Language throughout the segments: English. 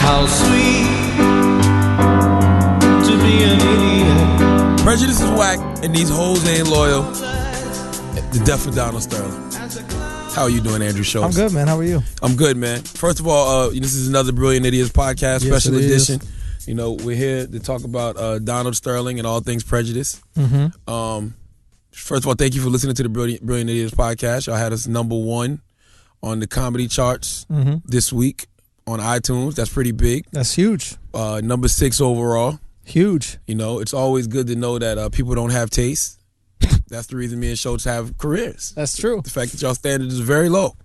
How sweet to be an idiot. Prejudice is whack, and these hoes ain't loyal. The death of Donald Sterling. How are you doing, Andrew Schultz? I'm good, man. How are you? I'm good, man. First of all, this is another Brilliant Idiots podcast, special edition. You know, we're here to talk about Donald Sterling and all things prejudice. Mm-hmm. First of all, thank you for listening to the Brilliant Idiots podcast. Y'all had us #1 on the comedy charts this week on iTunes. That's pretty big. That's huge. Number 6 overall. Huge. You know, it's always good to know that people don't have taste. That's the reason me and Schultz have careers. That's true. The fact that y'all standard is very low.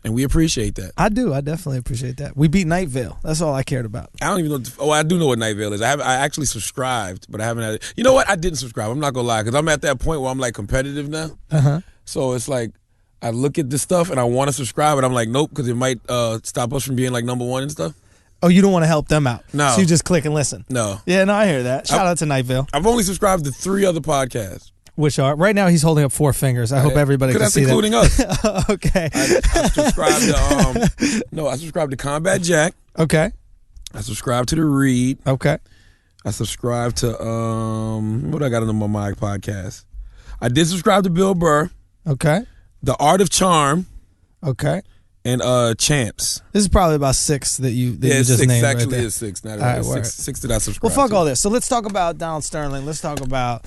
And we appreciate that. I do. I definitely appreciate that. We beat Night Vale. That's all I cared about. I don't even know. I do know what Night Vale is. I actually subscribed, but I haven't had it. You know what? I didn't subscribe. I'm not going to lie, because I'm at that point where I'm like competitive now. Uh-huh. So it's like I look at this stuff and I want to subscribe, but I'm like, nope, because it might stop us from being like #1 and stuff. Oh, you don't want to help them out? No. So you just click and listen? No. Yeah, no, I hear that. Shout out to Night Vale. I've only subscribed to 3 other podcasts. Which are? Right now he's holding up 4 fingers. I hope everybody can see that. Including us. Okay. I subscribed to I subscribed to Combat Jack. Okay. I subscribed to The Read. Okay. I subscribed to what I got on my podcast. I did subscribe to Bill Burr. Okay. The Art of Charm. Okay. And Champs. This is probably about 6 that you just 6, named. actually right is 6. Now right, six that I subscribed. Well, fuck to. all this. So let's talk about Donald Sterling. Let's talk about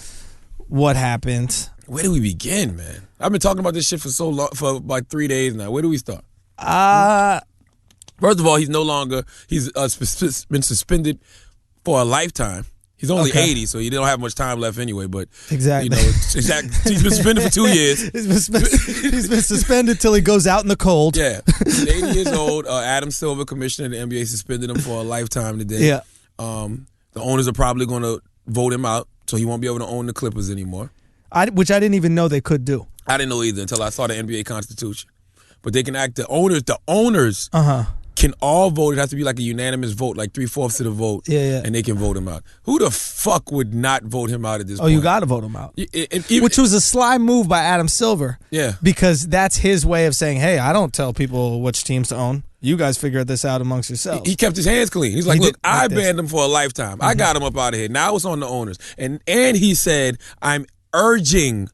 what happened. Where do we begin, man? I've been talking about this shit for so long, for like 3 days now. Where do we start? First of all, he's no longer. He's been suspended for a lifetime. He's only 80, so he don't have much time left anyway. But exactly, you know, he's been suspended for 2 years. He's been suspended till he goes out in the cold. Yeah, he's 80 years old. Adam Silver, commissioner of the NBA, suspended him for a lifetime today. Yeah. The owners are probably going to vote him out, so he won't be able to own the Clippers anymore. Which I didn't even know they could do. I didn't know either until I saw the NBA Constitution. But they can act. The owners can all vote. It has to be like a unanimous vote, like 3/4 of the vote. Yeah. And they can vote him out. Who the fuck would not vote him out at this point? Oh, you got to vote him out. Which was a sly move by Adam Silver. Yeah. Because that's his way of saying, hey, I don't tell people which teams to own. You guys figure this out amongst yourselves. He kept his hands clean. He's like, look, I banned him for a lifetime. I got him up out of here. Now it's on the owners. And he said, I'm urging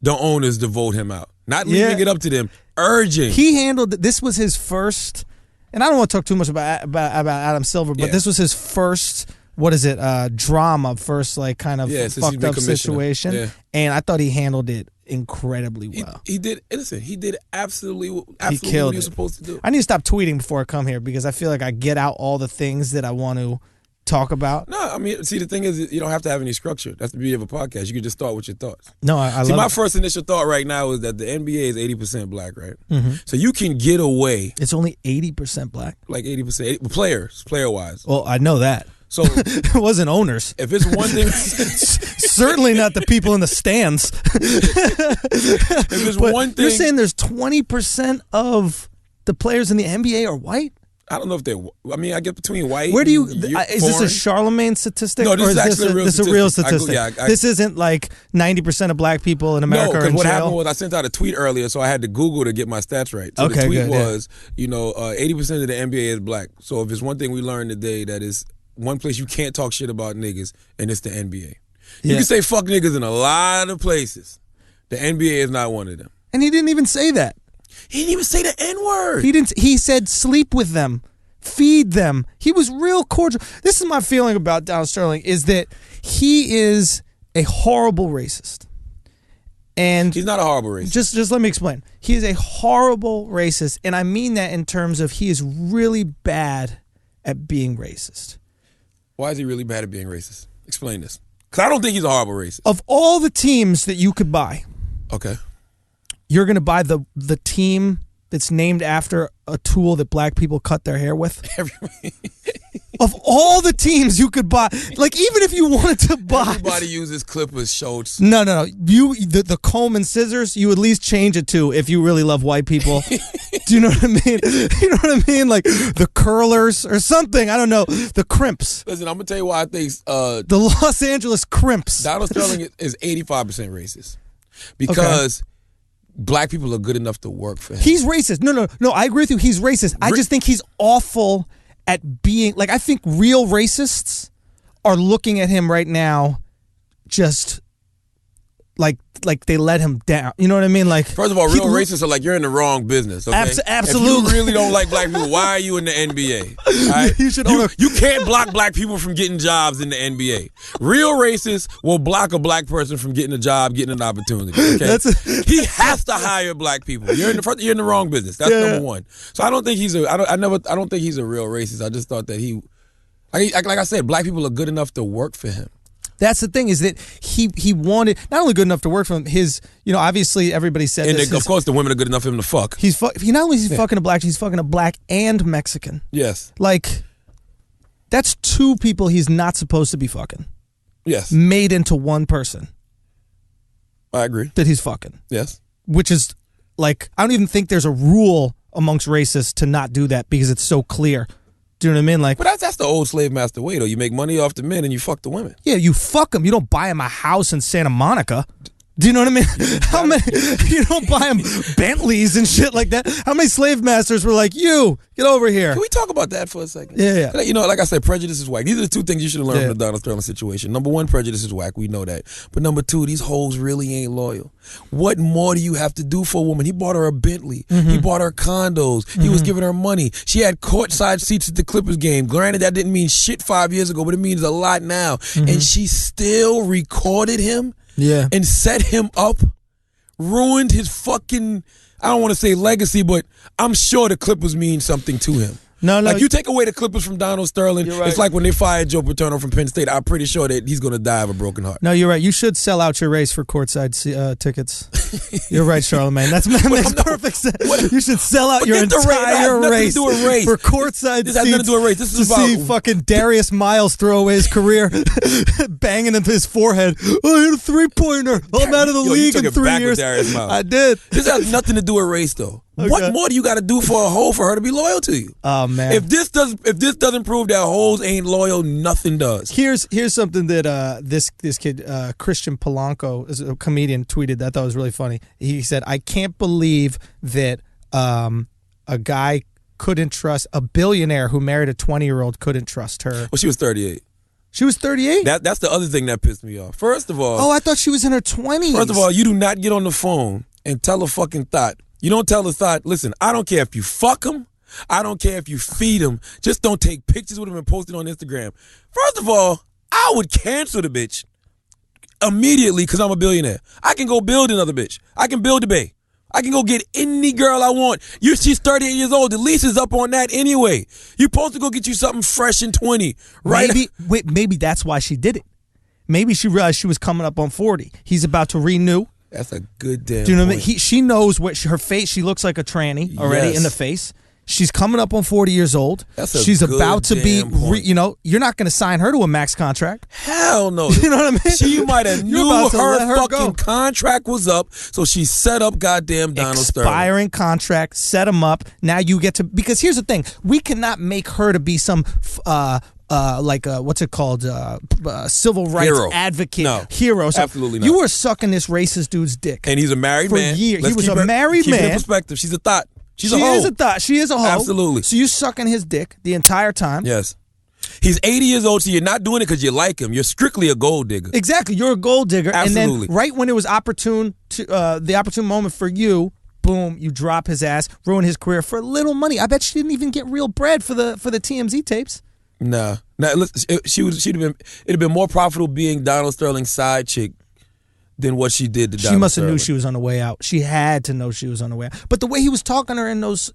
the owners to vote him out. Not leaving it up to them. Urging. He handled it. This was his first, and I don't want to talk too much about Adam Silver, but this was his first, drama, first like kind of fucked up situation. Yeah. And I thought he handled it incredibly well. He did. Listen, he did absolutely he what he was supposed to do. I need to stop tweeting before I come here because I feel like I get out all the things that I want to talk about. No, I mean, see, the thing is, you don't have to have any structure. That's the beauty of a podcast. You can just start with your thoughts. No, I see, love my it. first initial thought right now is that the NBA is 80% black, right? Mm-hmm. So you can get away. It's only 80% black. Like 80% player-wise. Well, I know that. So it wasn't owners. If it's one thing, certainly not the people in the stands. If it's one thing, you're saying there's 20% of the players in the NBA are white? I don't know if they're. I mean, I get between white. Where do you? Is this a Charlamagne statistic? No, this is actually a real statistic. This is a real statistic. This isn't like 90% of black people in America are in jail. What happened was I sent out a tweet earlier, so I had to Google to get my stats right. So the tweet was, 80% of the NBA is black. So if it's one thing we learned today, that is one place you can't talk shit about niggas, and it's the NBA. You can say fuck niggas in a lot of places. The NBA is not one of them. And he didn't even say that. He didn't even say the N-word. He didn't. He said sleep with them, feed them. He was real cordial. This is my feeling about Donald Sterling, is that he is a horrible racist. And he's not a horrible racist. Just let me explain. He is a horrible racist, and I mean that in terms of he is really bad at being racist. Why is he really bad at being racist? Explain this. Because I don't think he's a horrible racist. Of all the teams that you could buy, okay, you're going to buy the team that's named after a tool that black people cut their hair with? Of all the teams you could buy, like even if you wanted to buy, everybody uses clippers, Schultz. No. The comb and scissors, you at least change it to if you really love white people. Do you know what I mean? You know what I mean? Like the curlers or something. I don't know. The crimps. Listen, I'm gonna tell you why I think the Los Angeles crimps. Donald Sterling is 85% racist because black people are good enough to work for him. He's racist. No. I agree with you. He's racist. I just think he's awful at being like, I think real racists are looking at him right now just like they let him down. You know what I mean? Like, first of all, real racists are like, you're in the wrong business. Okay? Absolutely. If you really don't like black people, why are you in the NBA? Right? You can't block black people from getting jobs in the NBA. Real racists will block a black person from getting a job, getting an opportunity. Okay? He has to hire black people. You're in the wrong business. That's number one. So I don't think he's I don't think he's a real racist. I just thought that like I said, black people are good enough to work for him. That's the thing, is that he wanted, not only good enough to work for him, obviously everybody said and this. And of course the women are good enough for him to fuck. He not only is he fucking a black, he's fucking a black and Mexican. Yes. Like, that's two people he's not supposed to be fucking. Yes. Made into one person. I agree. That he's fucking. Yes. Which is, like, I don't even think there's a rule amongst racists to not do that because it's so clear. Do you know what I mean? Like, but that's the old slave master way, though. You make money off the men and you fuck the women. Yeah, you fuck them. You don't buy them a house in Santa Monica. Do you know what I mean? How many? You don't buy them Bentleys and shit like that. How many slave masters were like, you, get over here? Can we talk about that for a second? Yeah. You know, like I said, prejudice is whack. These are the two things you should have learned from the Donald Sterling situation. Number one, prejudice is whack. We know that. But number two, these hoes really ain't loyal. What more do you have to do for a woman? He bought her a Bentley. Mm-hmm. He bought her condos. Mm-hmm. He was giving her money. She had courtside seats at the Clippers game. Granted, that didn't mean shit 5 years ago, but it means a lot now. Mm-hmm. And she still recorded him and set him up. Ruined his fucking, I don't want to say legacy, but I'm sure the Clippers mean something to him. No. Like, you take away the Clippers from Donald Sterling, right. It's like when they fired Joe Paterno from Penn State. I'm pretty sure that he's going to die of a broken heart. No, you're right. You should sell out your race for courtside tickets. You're right, Charlamagne. That makes perfect sense. You should sell out your entire race for courtside This has nothing to do with race. This is about see fucking Darius Miles throw away his career, banging into his forehead. Oh, I hit a three-pointer. I'm out of the league in 3 years. Darius Miles. I did. This has nothing to do with race, though. Okay. What more do you got to do for a hoe for her to be loyal to you? Oh man! If this doesn't prove that hoes ain't loyal, nothing does. Here's something that this kid Christian Polanco, is a comedian, tweeted that I thought was really funny. He said, "I can't believe that a guy couldn't trust a billionaire who married a 20-year-old couldn't trust her." Well, she was 38. She was 38? That's the other thing that pissed me off. First of all, I thought she was in her 20s. First of all, you do not get on the phone and tell a fucking thought. You don't tell the thought, listen, I don't care if you fuck him. I don't care if you feed him. Just don't take pictures with him and post it on Instagram. First of all, I would cancel the bitch immediately because I'm a billionaire. I can go build another bitch. I can build a bay. I can go get any girl I want. She's 38 years old. The lease is up on that anyway. You're supposed to go get you something fresh and 20, right? Maybe that's why she did it. Maybe she realized she was coming up on 40. He's about to renew. That's a good damn Do you know point. what I mean? She knows what her face. She looks like a tranny already in the face. She's coming up on 40 years old. She's about to be, you're not going to sign her to a max contract. Hell no. You know what I mean? She might have knew her fucking contract was up, so she set up goddamn Donald Sterling. Expiring contract, set him up. Now you get to, because here's the thing. We cannot make her to be some, what's it called? Civil rights advocate. Hero. So absolutely not. You were sucking this racist dude's dick. And he's a married man. For years. He was a married man. Keep it in perspective. She's a thought. She is a thought. She is a hoe. Absolutely. So you sucking his dick the entire time. Yes. He's 80 years old, so you're not doing it because you like him. You're strictly a gold digger. Exactly. You're a gold digger. Absolutely. And then right when it was opportune to the opportune moment for you, boom, you drop his ass, ruin his career for a little money. I bet she didn't even get real bread for the TMZ tapes. Nah. It'd have been more profitable being Donald Sterling's side chick than what she did to Donald Sterling. She must have knew she was on the way out. She had to know she was on the way out. But the way he was talking to her in those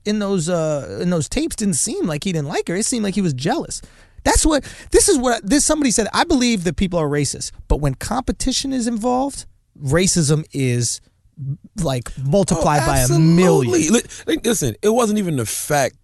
tapes didn't seem like he didn't like her. It seemed like he was jealous. Somebody said, I believe that people are racist, but when competition is involved, racism is like multiplied by a million. Listen, it wasn't even the fact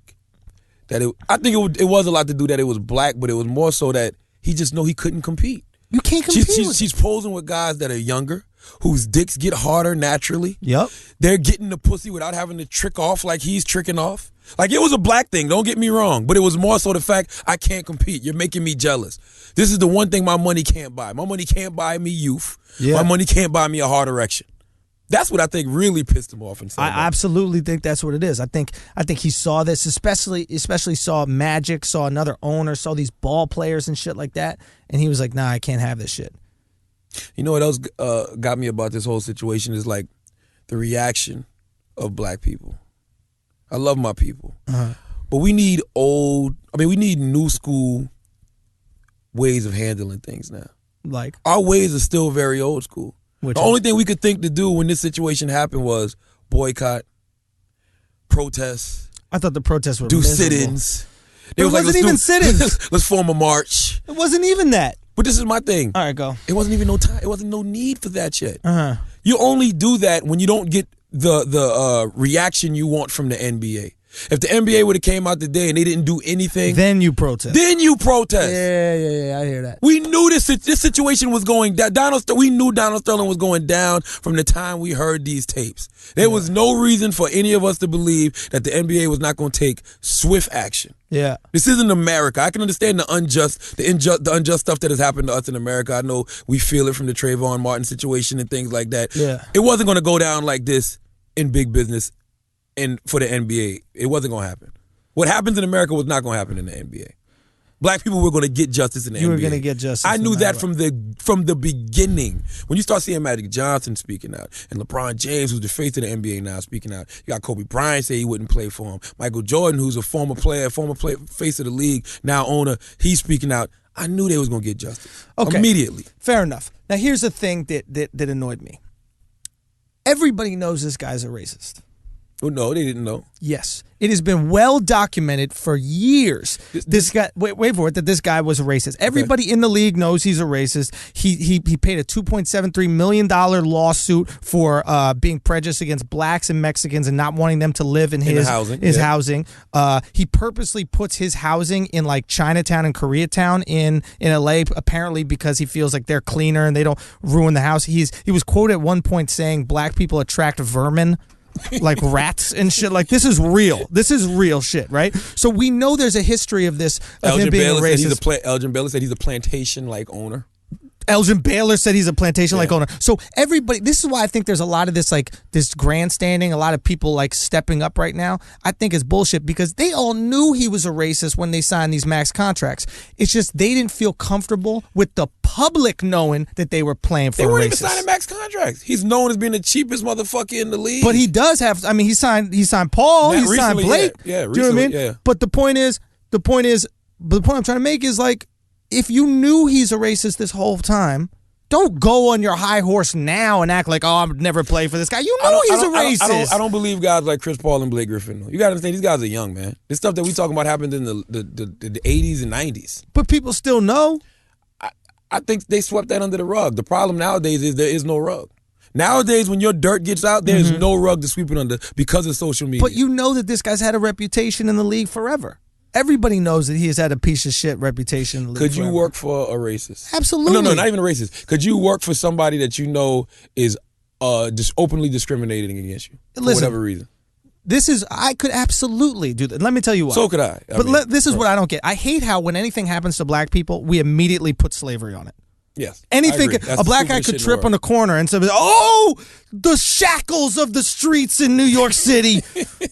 that I think it was a lot to do that it was black, but it was more so that he just know he couldn't compete. You can't compete. She's posing with guys that are younger, whose dicks get harder naturally. Yep. They're getting the pussy without having to trick off like he's tricking off. Like, it was a black thing, don't get me wrong, but it was more so the fact I can't compete. You're making me jealous. This is the one thing my money can't buy. My money can't buy me youth. Yeah. My money can't buy me a hard erection. That's what I think really pissed him off. I absolutely think that's what it is. I think he saw this, especially saw Magic, saw another owner, saw these ball players and shit like that, and he was like, nah, I can't have this shit. You know what else got me about this whole situation is like the reaction of black people. I love my people. But we need new school ways of handling things now. Like? Our ways are still very old school. The only thing we could think to do when this situation happened was boycott, protest. I thought the protests were do miserable. Sit-ins. It wasn't even sit-ins. Let's form a march. It wasn't even that. But this is my thing. All right, go. It wasn't even no time. It wasn't no need for that shit. You only do that when you don't get the reaction you want from the NBA. If the NBA would have came out today and they didn't do anything, then you protest. Yeah, I hear that. We knew this situation was going down. We knew Donald Sterling was going down from the time we heard these tapes. There was no reason for any of us to believe that the NBA was not going to take swift action. Yeah, this isn't America. I can understand the unjust stuff that has happened to us in America. I know we feel it from the Trayvon Martin situation and things like that. Yeah, it wasn't going to go down like this in big business. And for the NBA, it wasn't going to happen. What happens in America was not going to happen in the NBA. Black people were going to get justice in the NBA. You were going to get justice. I knew that from the beginning. When you start seeing Magic Johnson speaking out, and LeBron James, who's the face of the NBA now, speaking out. You got Kobe Bryant say he wouldn't play for him. Michael Jordan, who's a former face of the league, now owner, he's speaking out. I knew they was going to get justice. Okay. Immediately. Fair enough. Now here's the thing that annoyed me. Everybody knows this guy's a racist. Well, no, they didn't know. Yes. It has been well documented for years. This guy, wait for it, that this guy was a racist. Everybody in the league knows he's a racist. He paid a $2.73 million lawsuit for being prejudiced against blacks and Mexicans and not wanting them to live in his housing. He purposely puts his housing in like Chinatown and Koreatown in LA, apparently because he feels like they're cleaner and they don't ruin the house. He was quoted at one point saying black people attract vermin. Like rats and shit. Like this is real. This is real shit, right? So we know there's a history of this of him being a racist. Elgin Baylor said he's a plantation-like owner. Elgin Baylor said he's a plantation-like owner. So everybody, this is why I think there's a lot of this this grandstanding, a lot of people like stepping up right now. I think it's bullshit because they all knew he was a racist when they signed these max contracts. It's just they didn't feel comfortable with the public knowing that they were playing for a racist. They weren't even signing max contracts. He's known as being the cheapest motherfucker in the league. But he does have, I mean, he signed Paul, he signed Blake. Yeah, do you know what I mean? Yeah. But the point I'm trying to make is like, if you knew he's a racist this whole time, don't go on your high horse now and act like, oh, I'd never play for this guy. You know he's a racist. I don't believe guys like Chris Paul and Blake Griffin. You got to understand, these guys are young, man. This stuff that we talking about happened in the 80s and 90s. But people still know. I think they swept that under the rug. The problem nowadays is there is no rug. Nowadays, when your dirt gets out, there's no rug to sweep it under because of social media. But you know that this guy's had a reputation in the league forever. Everybody knows that he has had a piece of shit reputation in the league Could you forever. work for a racist? Absolutely. No, not even a racist. Could you work for somebody that you know is just openly discriminating against you for whatever reason? I could absolutely do that. Let me tell you why. So could I. This is what I don't get. I hate how when anything happens to black people, we immediately put slavery on it. Yes. Anything, a black guy could trip on the corner and say, oh, the shackles of the streets in New York City,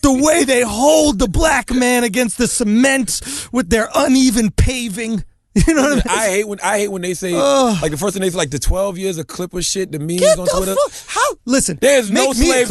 the way they hold the black man against the cement with their uneven paving. You know what I mean? I hate when they say, like the first thing they say, like the 12 years of Clipper shit, the memes on Twitter. How? Listen, there's no slave.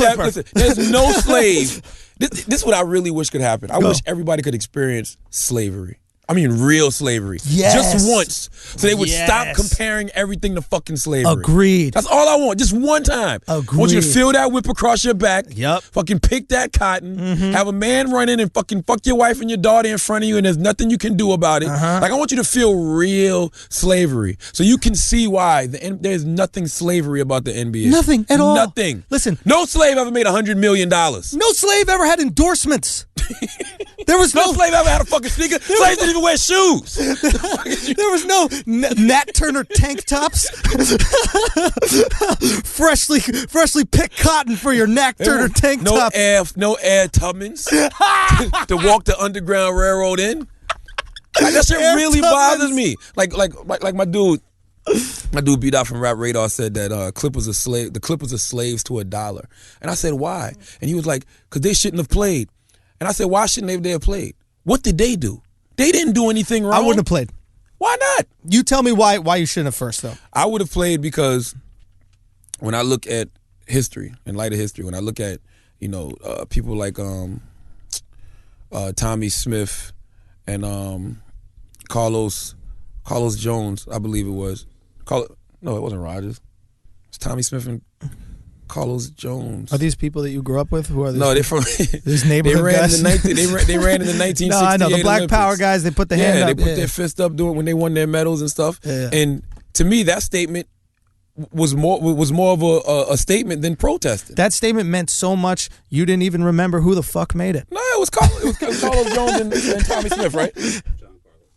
There's no slave. This is what I really wish could happen. I wish everybody could experience slavery. I mean, real slavery. Yes. Just once. So they would stop comparing everything to fucking slavery. Agreed. That's all I want. Just one time. Agreed. I want you to feel that whip across your back. Yep. Fucking pick that cotton. Have a man run in and fucking fuck your wife and your daughter in front of you and there's nothing you can do about it. Like, I want you to feel real slavery. So you can see why there's nothing slavery about the NBA. Nothing at all. Nothing. Listen. No slave ever made $100 million. No slave ever had endorsements. There was no slave ever had a fucking sneaker. Slaves didn't even wear shoes. There was no Nat Turner tank tops. freshly picked cotton for your Nat Turner tank top. No air Tubmans to walk the Underground Railroad in. Like, that shit really bothers me. Like my dude. My dude B-Dot from Rap Radar said that the Clippers are slaves to $1. And I said, why? And he was like, because they shouldn't have played. And I said, why shouldn't they have played? What did they do? They didn't do anything wrong. I wouldn't have played. Why not? You tell me why you shouldn't have first, though. I would have played because when I look at history, in light of history, when I look at, people like Tommy Smith and Carlos Jones, I believe it was. No, it wasn't Rogers. It's Tommy Smith and Carlos Jones. Are these people that you grew up with? Who are these? No, they're from these neighborhood guys. They ran in the 1968 No, I know the Black Olympics. Power guys. They put the hand up. They put their fist up when they won their medals and stuff. Yeah. And to me, that statement was more of a statement than protesting. That statement meant so much you didn't even remember who the fuck made it. No, it was Carlos Jones and Tommy Smith, right?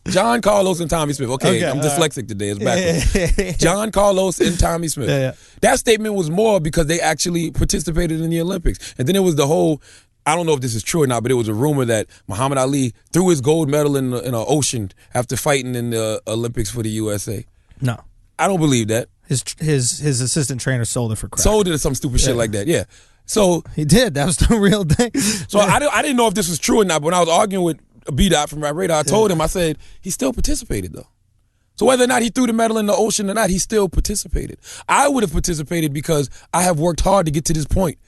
John Carlos and Tommy Smith. Okay, I'm dyslexic today. It's backwards. John Carlos and Tommy Smith. Yeah. That statement was more because they actually participated in the Olympics. And then it was the whole, I don't know if this is true or not, but it was a rumor that Muhammad Ali threw his gold medal in an ocean after fighting in the Olympics for the USA. No. I don't believe that. His assistant trainer sold it for crap. Sold it or some stupid shit like that, yeah. So he did. That was the real thing. So I didn't know if this was true or not, but when I was arguing with B-Dot from Rap Radar, I told him, I said, he still participated though. So whether or not he threw the medal in the ocean or not, he still participated. I would have participated because I have worked hard to get to this point.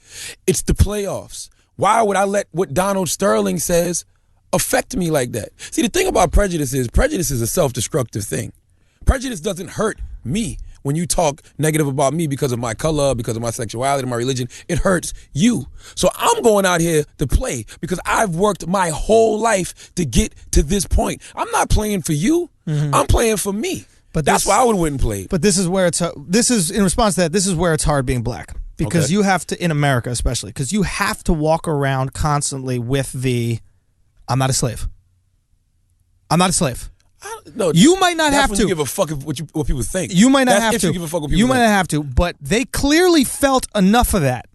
It's the playoffs. Why would I let what Donald Sterling says affect me like that? See, the thing about prejudice is a self-destructive thing. Prejudice doesn't hurt me. When you talk negative about me because of my color, because of my sexuality, my religion, it hurts you. So I'm going out here to play because I've worked my whole life to get to this point. I'm not playing for you. Mm-hmm. I'm playing for me. But that's why I would have went and played. But this is where in response to that, this is where it's hard being black. Because you have to, in America especially, because you have to walk around constantly with I'm not a slave. I'm not a slave. No, you might not have to. You give a fuck what people think. You might not have if to. You give a fuck what people you think. might not have to, but they clearly felt enough of that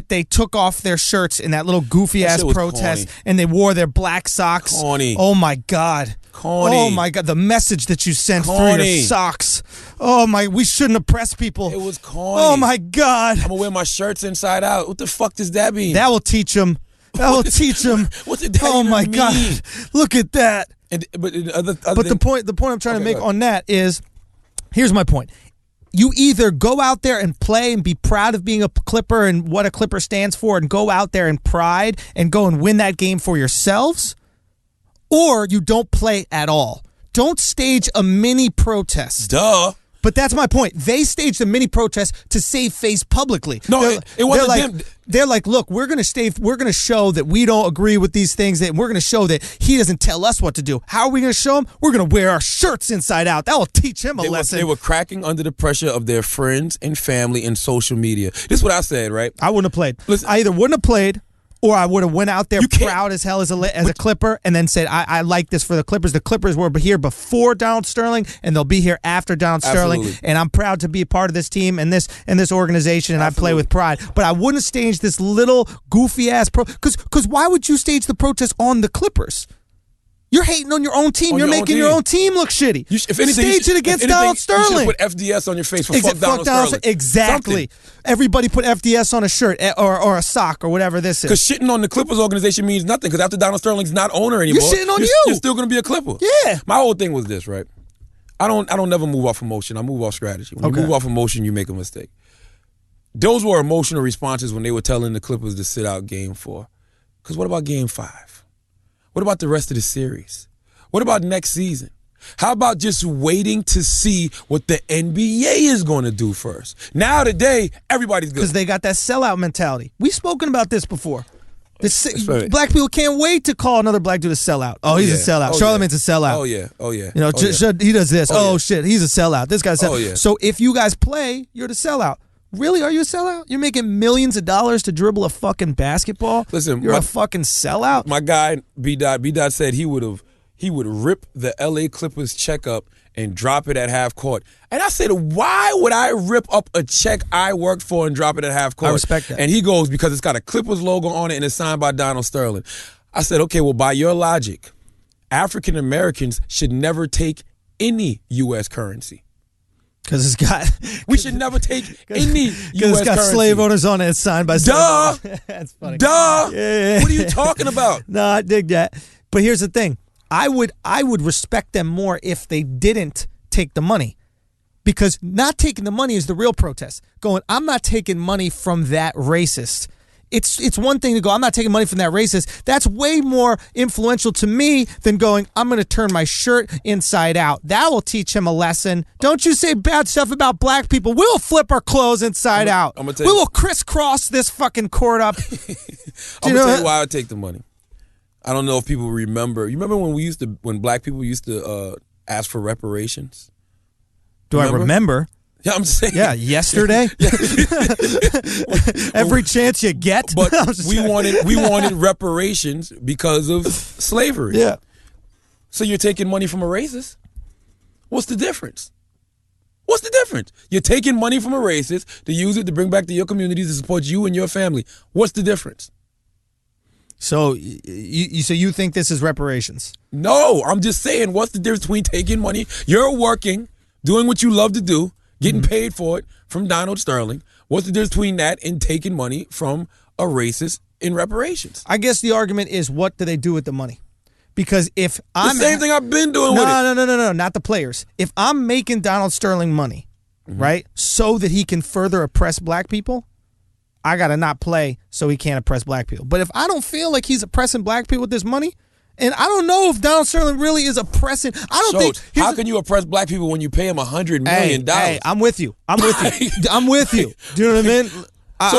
they took off their shirts in that little goofy ass protest, corny. And they wore their black socks. Corny. Oh my God. Corny. Oh my God. The message that you sent through your socks. Oh my. We shouldn't oppress people. It was corny. Oh my God. I'm gonna wear my shirts inside out. What the fuck does that mean? That will teach them. That will teach them. What did that Oh even my mean? God. Look at that. But the point I'm trying to make on that is, here's my point. You either go out there and play and be proud of being a Clipper and what a Clipper stands for and go out there in pride and go and win that game for yourselves, or you don't play at all. Don't stage a mini protest. Duh. But that's my point. They staged a mini protest to save face publicly. No, it wasn't them. They're like, look, we're going to show that we don't agree with these things, and we're going to show that he doesn't tell us what to do. How are we going to show him? We're going to wear our shirts inside out. That will teach him a lesson. They were cracking under the pressure of their friends and family and social media. This is what I said, right? I wouldn't have played. Listen, I either wouldn't have played, or I would have went out there proud as hell as a Clipper and then said, I like this for the Clippers. The Clippers were here before Donald Sterling, and they'll be here after Donald Sterling. And I'm proud to be a part of this team and this organization, and I play with pride. But I wouldn't stage this little goofy-ass because why would you stage the protest on the Clippers? You're hating on your own team. You're making your own team look shitty. Stage it against Donald Sterling. You should put FDS on your face for fuck Donald Sterling. Exactly. Something. Everybody put FDS on a shirt or a sock or whatever this is. Because shitting on the Clippers organization means nothing. Because after Donald Sterling's not owner anymore, you're shitting on you. You're still going to be a Clipper. Yeah. My whole thing was this, right? I don't never move off emotion. I move off strategy. When you move off emotion, you make a mistake. Those were emotional responses when they were telling the Clippers to sit out Game 4. Because what about Game 5? What about the rest of the series? What about next season? How about just waiting to see what the NBA is going to do first? Now today, everybody's good. Because they got that sellout mentality. We've spoken about this before. Black people can't wait to call another black dude a sellout. Oh, he's a sellout. Charlamagne's a sellout. Oh, yeah. Oh, yeah. You know, he does this. Oh, shit, he's a sellout. This guy's a sellout. Oh, yeah. So if you guys play, you're the sellout. Really? Are you a sellout? You're making millions of dollars to dribble a fucking basketball? Listen, you're a fucking sellout? My guy, B-Dot said he would rip the LA Clippers check up and drop it at half court. And I said, why would I rip up a check I worked for and drop it at half court? I respect that. And he goes, because it's got a Clippers logo on it and it's signed by Donald Sterling. I said, okay, well, by your logic, African Americans should never take any U.S. currency. Because it's got. We should never take any U.S. Because it's got currency. slave owners on it. It's signed by Duh. slave owners. That's funny. Duh. Yeah. What are you talking about? No, I dig that. But here's the thing. I would respect them more if they didn't take the money. Because not taking the money is the real protest. Going, I'm not taking money from that racist. It's one thing to go, I'm not taking money from that racist. That's way more influential to me than going, I'm going to turn my shirt inside out. That will teach him a lesson. Don't you say bad stuff about black people. We'll flip our clothes inside out. We will crisscross this fucking court up. I'm going to tell you why I would take the money. I don't know if people remember. You remember when black people used to ask for reparations? Do I remember? Yeah, I'm saying. Yeah, yesterday. Every chance you get. But we wanted reparations because of slavery. Yeah. So you're taking money from a racist? What's the difference? What's the difference? You're taking money from a racist to use it to bring back to your communities to support you and your family. What's the difference? So you think this is reparations? No, I'm just saying, what's the difference between taking money? You're working, doing what you love to do, getting paid for it from Donald Sterling. What's the difference between that and taking money from a racist in reparations? I guess the argument is, what do they do with the money? Because if I'm the same thing I've been doing with it. No, not the players. If I'm making Donald Sterling money, right, so that he can further oppress black people, I gotta not play so he can't oppress black people. But if I don't feel like he's oppressing black people with this money, and I don't know if Donald Sterling really is oppressing. I don't think. How can you oppress black people when you pay him $100 million? Hey, I'm with you. I'm with you. Do you know what I mean?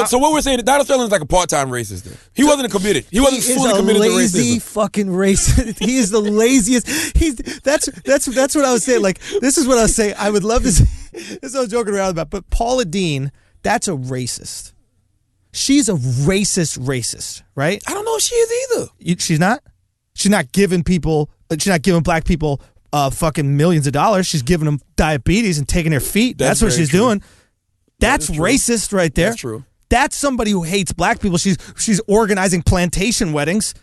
So what we're saying, Donald Sterling is like a part-time racist. Then he wasn't committed. He wasn't fully committed to racism. He's a lazy fucking racist. He is the laziest. That's what I was saying. Like, this is what I was saying. I would love to say. This is what I was joking around about. But Paula Deen, that's a racist. She's a racist, right? I don't know if she is either. She's not? She's not giving black people fucking millions of dollars. She's giving them diabetes and taking their feet. That's what she's doing. That's racist right there. That's true. That's somebody who hates black people. She's organizing plantation weddings.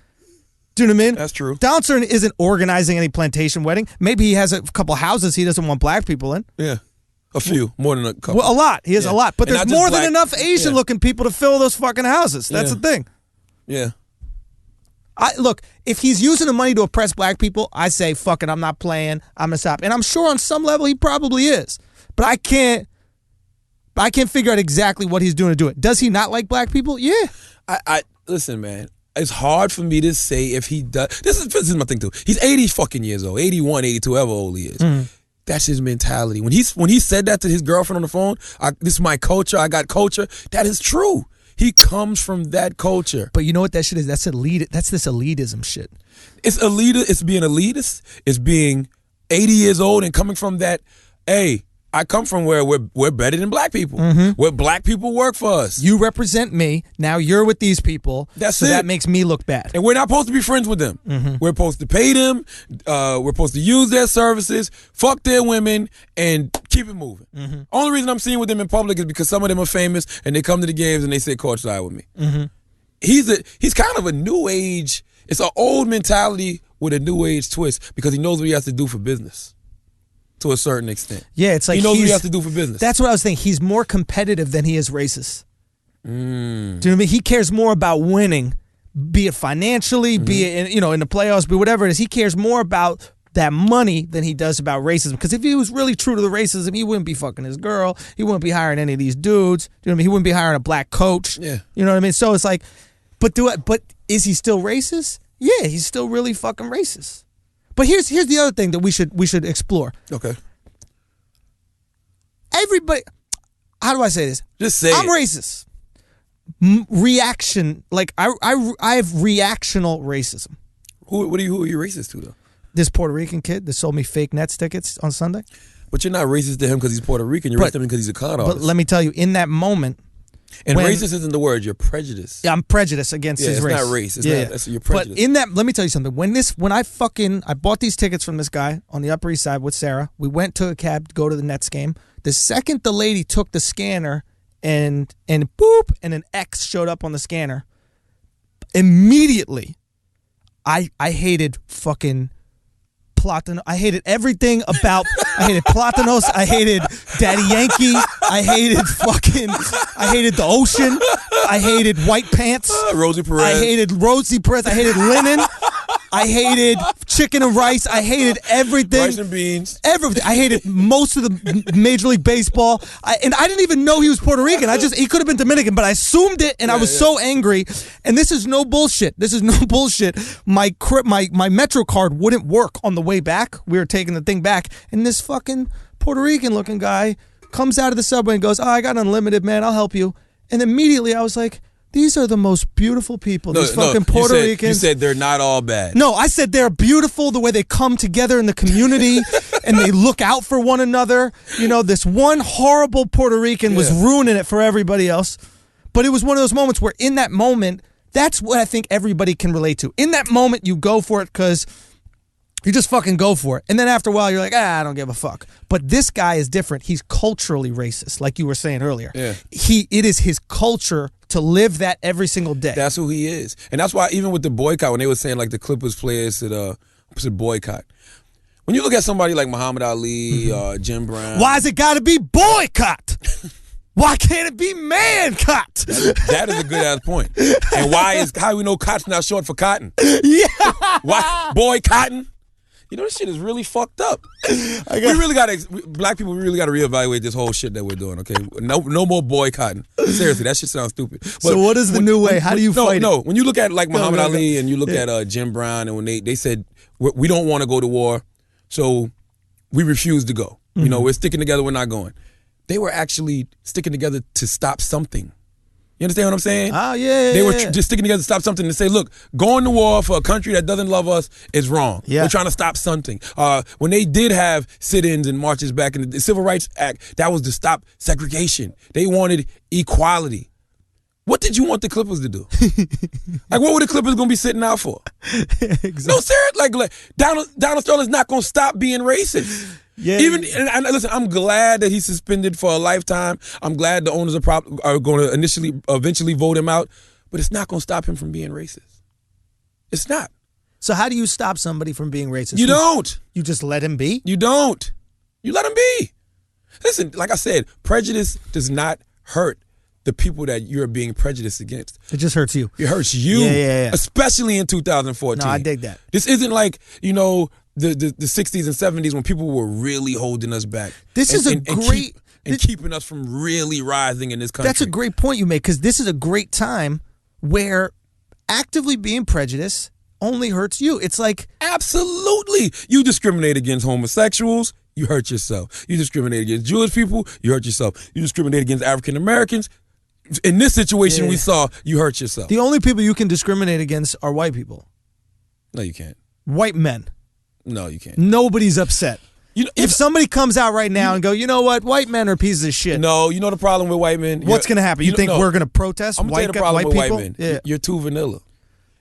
Do you know what I mean? That's true. Donald Sterling isn't organizing any plantation wedding. Maybe he has a couple houses he doesn't want black people in. Yeah. A few, more than a couple. Well, a lot. He has a lot. But And there's not just more black- than enough Asian-looking people to fill those fucking houses. That's the thing. Yeah. Look, if he's using the money to oppress black people, I say, fuck it, I'm not playing. I'm going to stop. And I'm sure on some level he probably is. But I can't figure out exactly what he's doing to do it. Does he not like black people? Yeah. I listen, man. It's hard for me to say if he does. This is my thing, too. He's 80 fucking years old. 81, 82, however old he is. That's his mentality. When he said that to his girlfriend on the phone, this is my culture, I got culture, that is true. He comes from that culture. But you know what that shit is? That's this elitism shit. It's it's being elitist. It's being 80 years old and coming from that, hey, I come from where we're better than black people. Where black people work for us. You represent me. Now you're with these people. That's so it. That makes me look bad. And we're not supposed to be friends with them. We're supposed to pay them. We're supposed to use their services, fuck their women, and keep it moving. Only reason I'm seeing with them in public is because some of them are famous and they come to the games and they sit courtside with me. He's kind of a new age. It's an old mentality with a new age twist because he knows what he has to do for business. To a certain extent. Yeah, it's like he knows what he has to do for business. That's what I was thinking. He's more competitive than he is racist. Do you know what I mean? He cares more about winning, be it financially, be it in the playoffs, be whatever it is. He cares more about that money than he does about racism. Because if he was really true to the racism, he wouldn't be fucking his girl. He wouldn't be hiring any of these dudes. Do you know what I mean? He wouldn't be hiring a black coach. Yeah. You know what I mean? So it's like, but is he still racist? Yeah, he's still really fucking racist. But here's the other thing that we should explore. Okay. Everybody, how do I say this? Just say I'm racist. Reaction, like I have reactional racism. Who are you racist to though? This Puerto Rican kid that sold me fake Nets tickets on Sunday. But you're not racist to him because he's Puerto Rican. You're racist to him because he's a con artist. But let me tell you, in that moment. And racist isn't the word. You're prejudiced. Yeah, I'm prejudiced against his race. It's not race. You're prejudiced. But in that, let me tell you something. When I bought these tickets from this guy on the Upper East Side with Sarah. We went to a cab to go to the Nets game. The second the lady took the scanner and boop, and an X showed up on the scanner, immediately, I hated fucking Platinum. I hated everything about I hated Platanos. I hated Daddy Yankee. I hated the ocean. I hated white pants. Rosie Perez. I hated Rosie Perez. I hated linen. I hated chicken and rice. I hated everything. Rice and beans. Everything. I hated most of the Major League Baseball. And I didn't even know he was Puerto Rican. He could have been Dominican, but I assumed it, and I was so angry. And this is no bullshit. My Metro card wouldn't work on the way back. We were taking the thing back, and this fucking Puerto Rican looking guy comes out of the subway and goes, "Oh, I got unlimited, man. I'll help you." And immediately I was like, these are the most beautiful people. These fucking Puerto Ricans. You said they're not all bad. No, I said they're beautiful the way they come together in the community and they look out for one another. This one horrible Puerto Rican was ruining it for everybody else. But it was one of those moments where in that moment, that's what I think everybody can relate to. In that moment, you go for it because you just fucking go for it. And then after a while, you're like, I don't give a fuck. But this guy is different. He's culturally racist, like you were saying earlier. Yeah. It is his culture to live that every single day. That's who he is. And that's why even with the boycott, when they were saying like the Clippers players should boycott. When you look at somebody like Muhammad Ali, Jim Brown. Why's it got to be boycott? Why can't it be man-cott? That is a good-ass point. And how we know cotton's not short for cotton? Yeah. Why? Boy cotton? This shit is really fucked up. Black people, we really got to reevaluate this whole shit that we're doing, okay? No more boycotting. Seriously, that shit sounds stupid. But so what is the new way? How do you fight it? No, when you look at like Muhammad Ali and you look at Jim Brown, and when they said, we don't want to go to war, so we refuse to go. We're sticking together, we're not going. They were actually sticking together to stop something. You understand what I'm saying? Oh, yeah. They were just sticking together to stop something and say, look, going to war for a country that doesn't love us is wrong. Yeah. We're trying to stop something. When they did have sit-ins and marches back in the Civil Rights Act, that was to stop segregation. They wanted equality. What did you want the Clippers to do? Like, what were the Clippers going to be sitting out for? Exactly. No, seriously. Like Donald Sterling's not going to stop being racist. Yeah. And listen, I'm glad that he's suspended for a lifetime. I'm glad the owners are going to eventually vote him out, but it's not going to stop him from being racist. It's not. So how do you stop somebody from being racist? You don't. You just let him be? You don't. You let him be. Listen, like I said, prejudice does not hurt the people that you're being prejudiced against. It just hurts you. It hurts you. Yeah. Especially in 2014. No, I dig that. This isn't like, the 60s and 70s when people were really holding us back. This is keeping us from really rising in this country. That's a great point you make, because this is a great time where actively being prejudiced only hurts you. It's like... Absolutely. You discriminate against homosexuals, you hurt yourself. You discriminate against Jewish people, you hurt yourself. You discriminate against African Americans. In this situation we saw, you hurt yourself. The only people you can discriminate against are white people. No, you can't. White men. No, you can't. Nobody's upset. If somebody comes out right now and go, you know what, white men are pieces of shit. No, you know the problem with white men? What's going to happen? You think we're going to protest? I'm going to tell you the problem with white men. Yeah. You're too vanilla.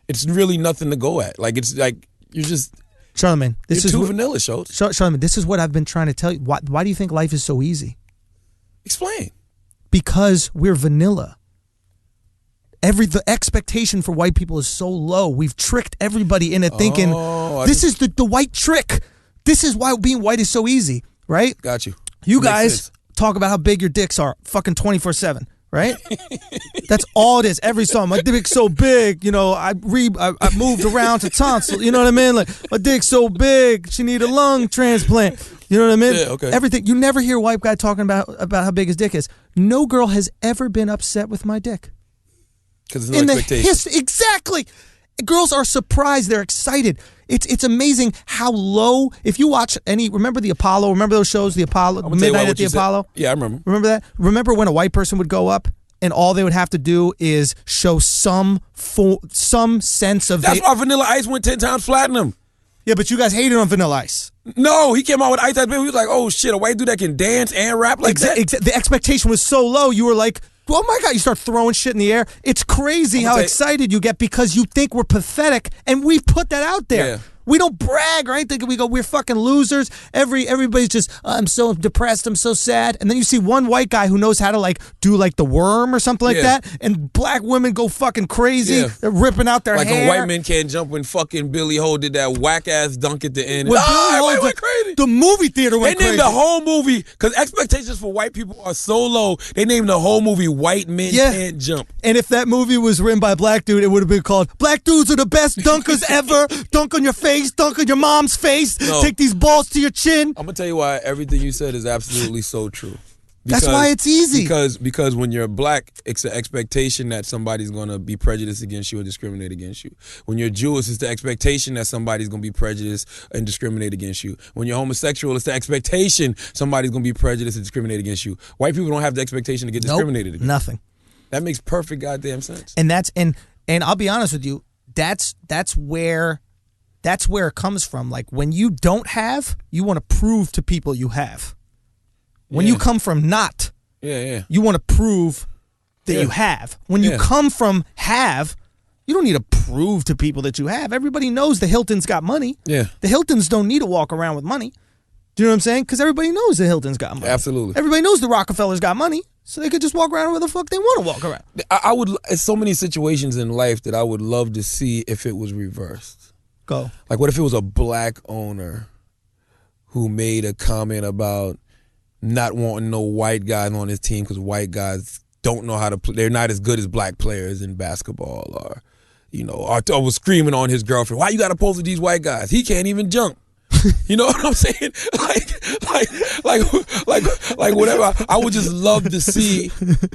It's really nothing to go at. Like, it's like, you're just... Charlamagne, you're too vanilla, Schultz. Charlamagne, this is what I've been trying to tell you. Why do you think life is so easy? Explain. Because we're vanilla. The expectation for white people is so low. We've tricked everybody into thinking this is the white trick. This is why being white is so easy, right? Got you. You guys talk about how big your dicks are fucking 24/7, right? That's all it is. Every song, my dick's so big, I moved around to tonsil, you know what I mean? Like, my dick's so big, she need a lung transplant. You know what I mean? Yeah, okay. Everything. You never hear a white guy talking about how big his dick is. No girl has ever been upset with my dick. Because there's no expectation. Exactly. Girls are surprised. They're excited. It's amazing how low. If you watch remember the Apollo? Remember those shows, the Apollo, Midnight at the Apollo? Yeah, I remember. Remember that? Remember when a white person would go up and all they would have to do is show some sense of... That's why Vanilla Ice went 10 times platinum. Yeah, but you guys hated on Vanilla Ice. No, he came out with Ice Ice Baby. He was like, oh shit, a white dude that can dance and rap like that? The expectation was so low, you were like... Oh my God, you start throwing shit in the air. It's crazy how excited you get because you think we're pathetic, and we've put that out there. Yeah. We don't brag or anything. We go, we're fucking losers. Everybody's just, I'm so depressed. I'm so sad. And then you see one white guy who knows how to like do like the worm or something like that. And black women go fucking crazy. They're ripping out their hair. Like a white man can't jump when fucking Billy Ho did that whack ass dunk at the end. Everybody went crazy. The movie theater went crazy. They named the whole movie, because expectations for white people are so low, they named the whole movie White Men Can't Jump. And if that movie was written by a black dude, it would have been called Black Dudes Are the Best Dunkers Ever. Dunk on your face, dunk on your mom's face, take these balls to your chin. I'm going to tell you why everything you said is absolutely so true. That's why it's easy. Because when you're black, it's an expectation that somebody's going to be prejudiced against you or discriminate against you. When you're Jewish, it's the expectation that somebody's going to be prejudiced and discriminate against you. When you're homosexual, it's the expectation somebody's going to be prejudiced and discriminate against you. White people don't have the expectation to get discriminated against. Nothing. That makes perfect goddamn sense. And and I'll be honest with you, that's where it comes from. Like when you don't have, you want to prove to people you have. When you come from not, you want to prove that you have. When you come from have, you don't need to prove to people that you have. Everybody knows the Hilton's got money. Yeah. The Hiltons don't need to walk around with money. Do you know what I'm saying? Because everybody knows the Hilton's got money. Absolutely. Everybody knows the Rockefellers got money, so they could just walk around where the fuck they want to walk around. I would. There's so many situations in life that I would love to see if it was reversed. Go. Like, what if it was a black owner who made a comment about not wanting no white guys on his team because white guys don't know how to play. They're not as good as black players in basketball, or, or was screaming on his girlfriend, why you got to pose with these white guys? He can't even jump. You know what I'm saying? Like whatever. I would just love to see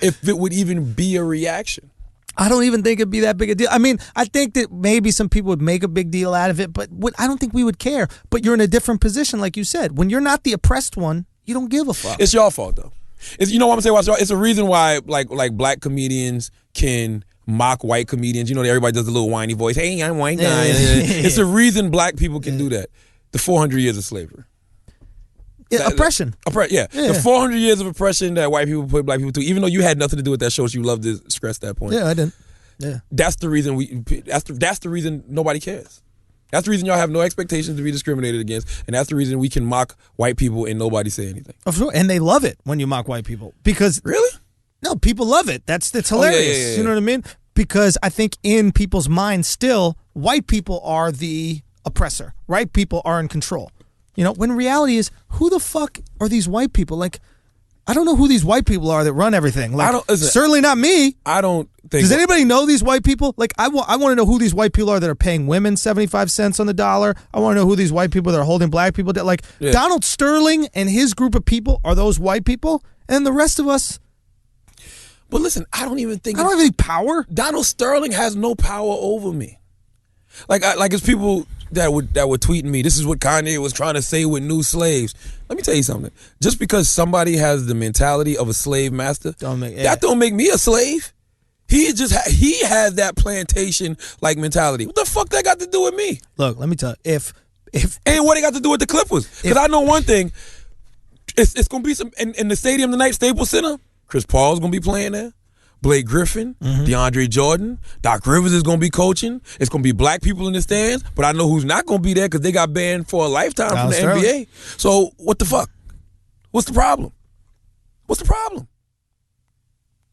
if it would even be a reaction. I don't even think it'd be that big a deal. I mean, I think that maybe some people would make a big deal out of it, but I don't think we would care. But you're in a different position, like you said. When you're not the oppressed one, you don't give a fuck. It's your fault, though. You know what I'm saying? It's a reason why, like black comedians can mock white comedians. You know, everybody does the little whiny voice. Hey, I'm white guy. It's a reason black people can do that. The 400 years of slavery. Oppression. The 400 years of oppression that white people put black people through. Even though you had nothing to do with that show, so you love to stress that point. Yeah, I didn't. Yeah. That's the reason that's the reason nobody cares. That's the reason y'all have no expectations to be discriminated against, and that's the reason we can mock white people and nobody say anything. Of course, and they love it when you mock white people because really, no, people love it. That's hilarious. You know what I mean? Because I think in people's minds still, white people are the oppressor. White people are in control. You know, when reality is, who the fuck are these white people? Like, I don't know who these white people are that run everything. Like, certainly not me. I don't think. Does anybody know these white people? Like, I want to know who these white people are that are paying women 75 cents on the dollar. I want to know who these white people that are holding black people. Donald Sterling and his group of people are those white people, and the rest of us. But listen, I don't even think I don't have any power. Donald Sterling has no power over me. Like it's people that were tweeting me, this is what Kanye was trying to say with New Slaves. Let me tell you something. Just because somebody has the mentality of a slave master, that don't make me a slave. He has that plantation like mentality. What the fuck that got to do with me? Look, let me tell you, if and what it got to do with the Clippers? Because I know one thing. It's gonna be some in the stadium tonight, Staples Center. Chris Paul's gonna be playing there. Blake Griffin, DeAndre Jordan, Doc Rivers is going to be coaching. It's going to be black people in the stands, but I know who's not going to be there because they got banned for a lifetime from the NBA. So what the fuck? What's the problem? What's the problem?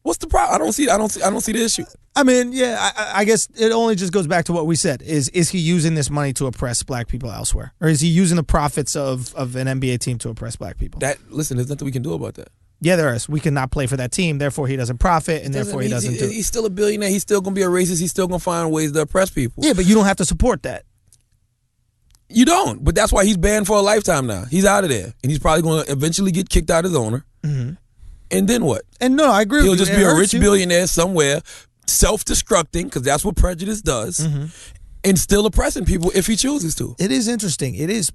I don't see the issue. I mean, yeah, I guess it only just goes back to what we said. Is he using this money to oppress black people elsewhere? Or is he using the profits of an NBA team to oppress black people? Listen, there's nothing we can do about that. Yeah, there is. We cannot play for that team, therefore he doesn't profit, and therefore he doesn't do it. He's still a billionaire. He's still going to be a racist. He's still going to find ways to oppress people. Yeah, but you don't have to support that. You don't, but that's why he's banned for a lifetime now. He's out of there, and he's probably going to eventually get kicked out as owner. Mm-hmm. And then what? And no, I agree with you. He'll just be a rich billionaire somewhere, self-destructing, because that's what prejudice does, and still oppressing people if he chooses to. It is interesting. It is...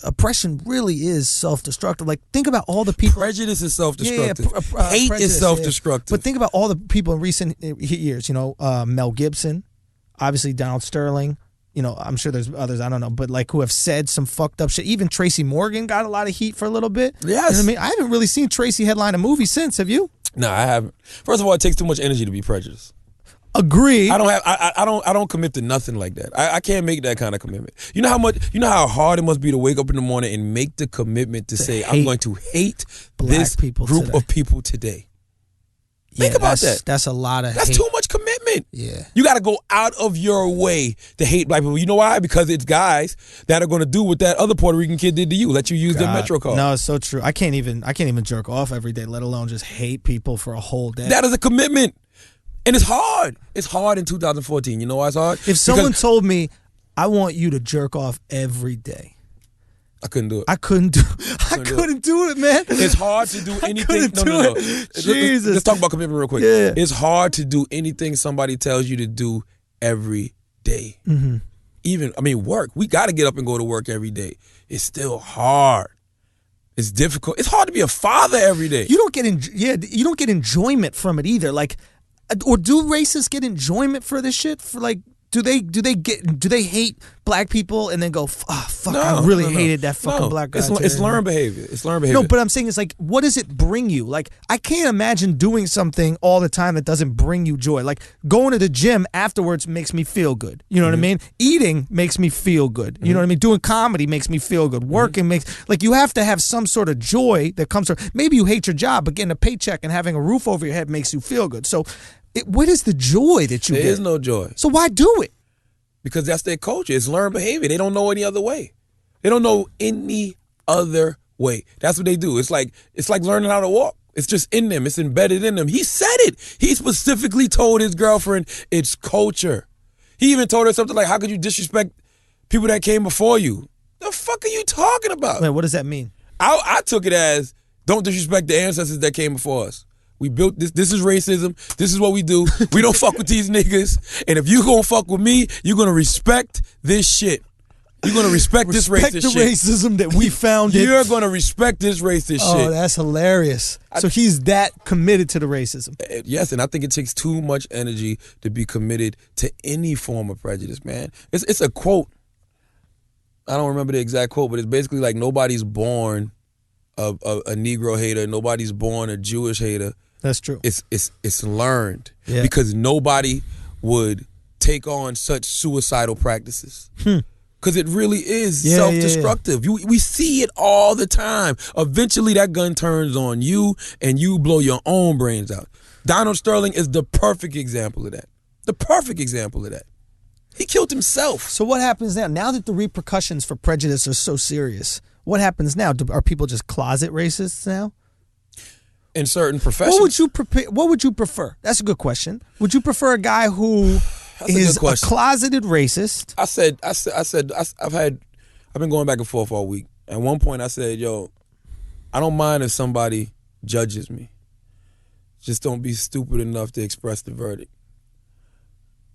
Oppression really is self-destructive. Like, think about all the people. Prejudice is self-destructive. Hate is self-destructive. But think about all the people in recent years. You know, Mel Gibson, obviously Donald Sterling. You know, I'm sure there's others, I don't know, but like who have said some fucked up shit. Even Tracy Morgan got a lot of heat for a little bit. Yes. You know what I mean? I haven't really seen Tracy headline a movie since. Have you? No, I haven't. First of all, it takes too much energy to be prejudiced. Agree. I don't commit to nothing like that. I can't make that kind of commitment. You know how hard it must be to wake up in the morning and make the commitment to say I'm going to hate this group of people today. Think about that. That's a lot of hate. That's too much commitment. Yeah. You got to go out of your way to hate black people. You know why? Because it's guys that are going to do what that other Puerto Rican kid did to you. Let you use their Metro card. No, it's so true. I can't even jerk off every day, let alone just hate people for a whole day. That is a commitment. And it's hard. It's hard in 2014. You know why it's hard? If someone told me, I want you to jerk off every day, I couldn't do it. I couldn't do it, man. It's hard to do anything. No. Jesus. Let's talk about commitment real quick. Yeah. It's hard to do anything somebody tells you to do every day. Mm-hmm. Even, work. We got to get up and go to work every day. It's still hard. It's difficult. It's hard to be a father every day. You don't get enjoyment from it either. Like, or do racists get enjoyment for this shit? For like, do they hate black people and then go, oh, fuck, I really hated that fucking black guy. It's learned behavior. It's learned behavior. No, but I'm saying it's like, what does it bring you? Like, I can't imagine doing something all the time that doesn't bring you joy. Like, going to the gym afterwards makes me feel good. You know what I mean? Eating makes me feel good. You know what I mean? Doing comedy makes me feel good. Working makes, like, you have to have some sort of joy that comes from, maybe you hate your job, but getting a paycheck and having a roof over your head makes you feel good. So, what is the joy that you get? There is no joy. So why do it? Because that's their culture. It's learned behavior. They don't know any other way. They don't know any other way. That's what they do. It's like learning how to walk. It's just in them. It's embedded in them. He said it. He specifically told his girlfriend it's culture. He even told her something like, how could you disrespect people that came before you? The fuck are you talking about? Wait, what does that mean? I took it as, don't disrespect the ancestors that came before us. We built this. This is racism. This is what we do. We don't fuck with these niggas. And if you gonna fuck with me, you're gonna respect this shit. You're gonna respect this racist shit. Respect the racism that we founded. You're gonna respect this racist shit. Oh, that's hilarious. So he's that committed to the racism. Yes, and I think it takes too much energy to be committed to any form of prejudice, man. It's a quote. I don't remember the exact quote, but it's basically like nobody's born a Negro hater. Nobody's born a Jewish hater. That's true. It's learned because nobody would take on such suicidal practices. Because it really is self-destructive. We see it all the time. Eventually that gun turns on you and you blow your own brains out. Donald Sterling is the perfect example of that. The perfect example of that. He killed himself. So what happens now? Now that the repercussions for prejudice are so serious, what happens now? Are people just closet racists now? In certain professions. What would you prefer? That's a good question. Would you prefer a guy who is a closeted racist? I've been going back and forth all week. At one point I said, yo, I don't mind if somebody judges me. Just don't be stupid enough to express the verdict.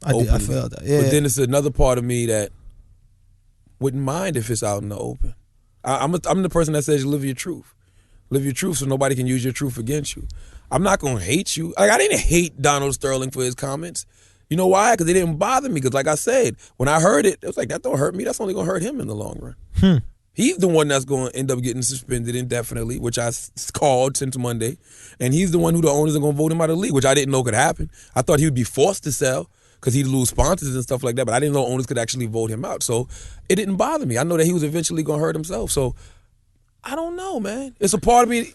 I feel that. Yeah. But then it's another part of me that wouldn't mind if it's out in the open. I'm the person that says live your truth. Live your truth so nobody can use your truth against you. I'm not going to hate you. Like, I didn't hate Donald Sterling for his comments. You know why? Because it didn't bother me. Because like I said, when I heard it, it was like, that don't hurt me. That's only going to hurt him in the long run. He's the one that's going to end up getting suspended indefinitely, which I called since Monday. And he's the one who the owners are going to vote him out of the league, which I didn't know could happen. I thought he would be forced to sell because he'd lose sponsors and stuff like that. But I didn't know owners could actually vote him out. So it didn't bother me. I know that he was eventually going to hurt himself. So I don't know, man. It's a part of me.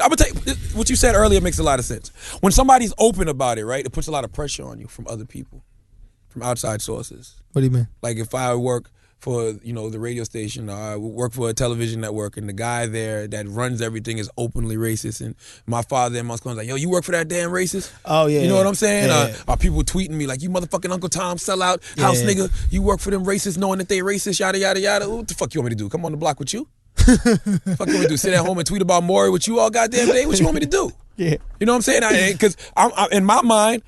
I'm gonna tell you, what you said earlier makes a lot of sense. When somebody's open about it, right, it puts a lot of pressure on you from other people, from outside sources. What do you mean? Like if I work for, the radio station, or I work for a television network, and the guy there that runs everything is openly racist, and my father and my son's like, yo, you work for that damn racist? Oh, yeah. You know what I'm saying? Yeah. Are people tweeting me like, you motherfucking Uncle Tom sellout, house nigga, you work for them racists knowing that they racist, yada, yada, yada. What the fuck you want me to do? Come on the block with you? Fuck you want me to do? Sit at home and tweet about Maury with you all goddamn day? What you want me to do? Yeah. You know what I'm saying? Because in my mind,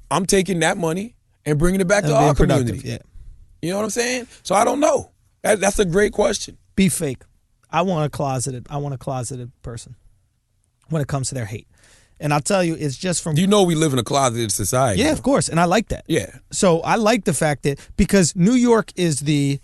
I'm taking that money and bringing it back to our community. Yeah. You know what I'm saying? So I don't know. That's a great question. Be fake. I want a closeted person when it comes to their hate. And I'll tell you, it's just from... You know we live in a closeted society. Yeah, of course. And I like that. Yeah. So I like the fact that, because New York is the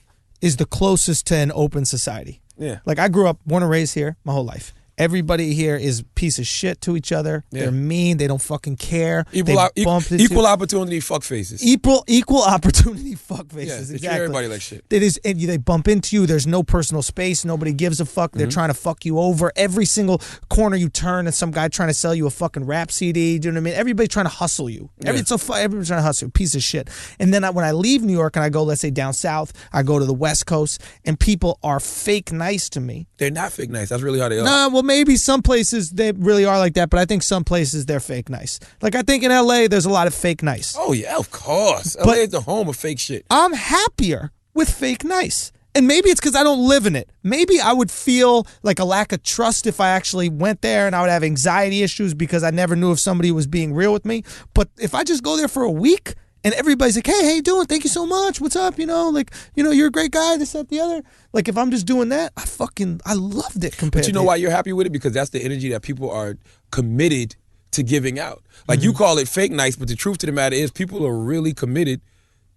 closest to an open society. Yeah. Like, I grew up, born and raised here my whole life. Everybody here is a piece of shit to each other. Yeah. They're mean. They don't fucking care. Equal opportunity fuck faces. Equal opportunity fuck faces. Yeah, exactly. Treat everybody like shit. It is. They bump into you. There's no personal space. Nobody gives a fuck. They're trying to fuck you over. Every single corner you turn, and some guy trying to sell you a fucking rap CD. Do you know what I mean? Everybody's trying to hustle you. Everybody's trying to hustle you. Piece of shit. And then when I leave New York and I go, let's say down south, I go to the West Coast, and people are fake nice to me. They're not fake nice. That's really how they are. Nah, well, maybe some places they really are like that, but I think some places they're fake nice. Like I think in LA there's a lot of fake nice. Oh yeah, of course. LA is the home of fake shit. I'm happier with fake nice. And maybe it's because I don't live in it. Maybe I would feel like a lack of trust if I actually went there, and I would have anxiety issues because I never knew if somebody was being real with me. But if I just go there for a week and everybody's like, hey, how you doing? Thank you so much. What's up? You're a great guy, this, that, the other. Like, if I'm just doing that, I loved it compared to. But you know why you're happy with it? Because that's the energy that people are committed to giving out. Like, you call it fake nice, but the truth to the matter is people are really committed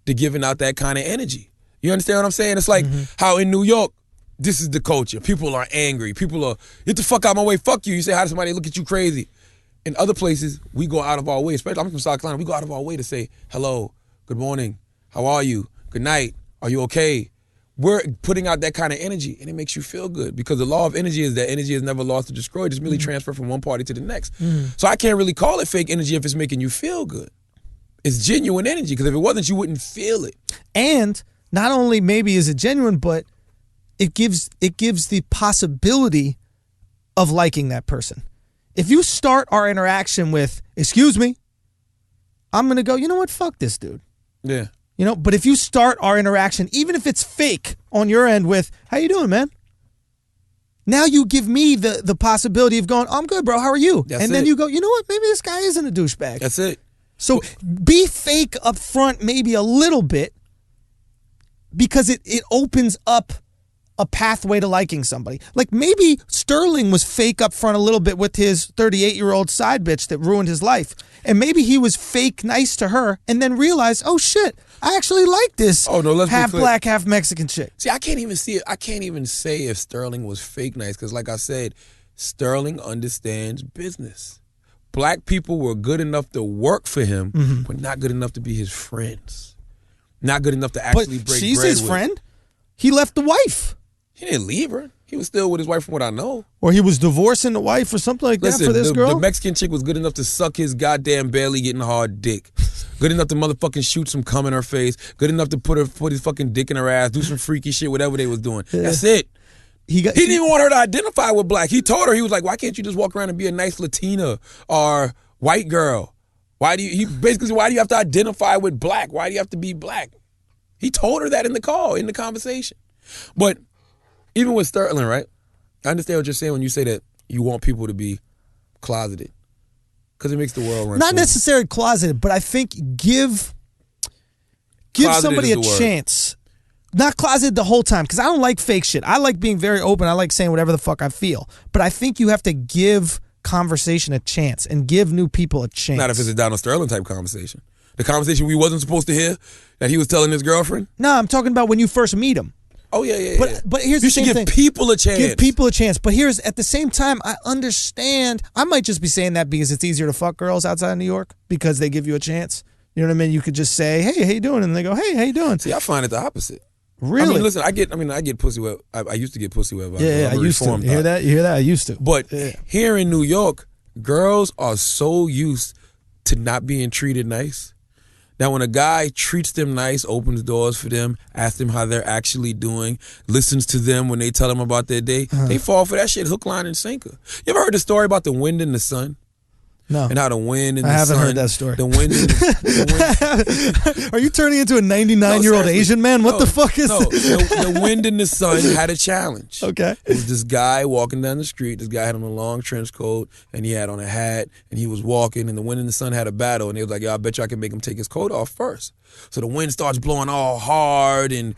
to giving out that kind of energy. You understand what I'm saying? It's like how in New York, this is the culture. People are angry. People are, get the fuck out of my way, fuck you. You say hi to somebody, look at you crazy. In other places, we go out of our way, especially I'm from South Carolina, we go out of our way to say, hello, good morning, how are you, good night, are you okay? We're putting out that kind of energy, and it makes you feel good because the law of energy is that energy is never lost or destroyed. It's merely transferred from one party to the next. So I can't really call it fake energy if it's making you feel good. It's genuine energy because if it wasn't, you wouldn't feel it. And not only maybe is it genuine, but it gives the possibility of liking that person. If you start our interaction with, excuse me, I'm going to go, you know what, fuck this dude. Yeah. But if you start our interaction, even if it's fake on your end with, how you doing, man? Now you give me the possibility of going, I'm good, bro, how are you? Then you go, you know what, maybe this guy isn't a douchebag. That's it. So be fake up front maybe a little bit because it opens up a pathway to liking somebody. Like maybe Sterling was fake up front a little bit with his 38-year-old side bitch that ruined his life. And maybe he was fake nice to her and then realized, oh shit, I actually like this half black, half Mexican chick. See, I can't even see it. I can't even say if Sterling was fake nice because like I said, Sterling understands business. Black people were good enough to work for him, but not good enough to be his friends. Not good enough to actually break bread with. She's his friend. He left the wife. He didn't leave her. He was still with his wife from what I know. Or he was divorcing the wife or something like that for this girl? The Mexican chick was good enough to suck his goddamn barely getting hard dick. Good enough to motherfucking shoot some cum in her face. Good enough to put his fucking dick in her ass, do some freaky shit, whatever they was doing. Yeah. That's it. He didn't even want her to identify with black. He told her, he was like, why can't you just walk around and be a nice Latina or white girl? Why do you have to identify with black? Why do you have to be black? He told her that in the conversation. But even with Sterling, right? I understand what you're saying when you say that you want people to be closeted. Because it makes the world run. Not necessarily closeted, but I think give somebody a chance. Not closeted the whole time, because I don't like fake shit. I like being very open. I like saying whatever the fuck I feel. But I think you have to give conversation a chance and give new people a chance. Not if it's a Donald Sterling type conversation. The conversation we wasn't supposed to hear that he was telling his girlfriend? No, I'm talking about when you first meet him. Oh, yeah. But here's the same thing. You should give people a chance. Give people a chance. But here's, at the same time, I understand. I might just be saying that because it's easier to fuck girls outside of New York because they give you a chance. You know what I mean? You could just say, hey, how you doing? And they go, hey, how you doing? See, I find it the opposite. Really? I mean, listen, I get pussy where I used to get pussy where I used to. You hear that? You hear that? I used to. But here in New York, girls are so used to not being treated nice. Now, when a guy treats them nice, opens doors for them, asks them how they're actually doing, listens to them when they tell them about their day, they fall for that shit hook, line, and sinker. You ever heard the story about the wind and the sun? No. And how the wind and the sun. I haven't heard that story. The wind and the wind. Are you turning into a 99-year-old Asian man? What the fuck is this? The wind and the sun had a challenge. Okay. It was this guy walking down the street. This guy had on a long trench coat, and he had on a hat, and he was walking, and the wind and the sun had a battle, and he was like, yo, I bet you I can make him take his coat off first. So the wind starts blowing all hard, and,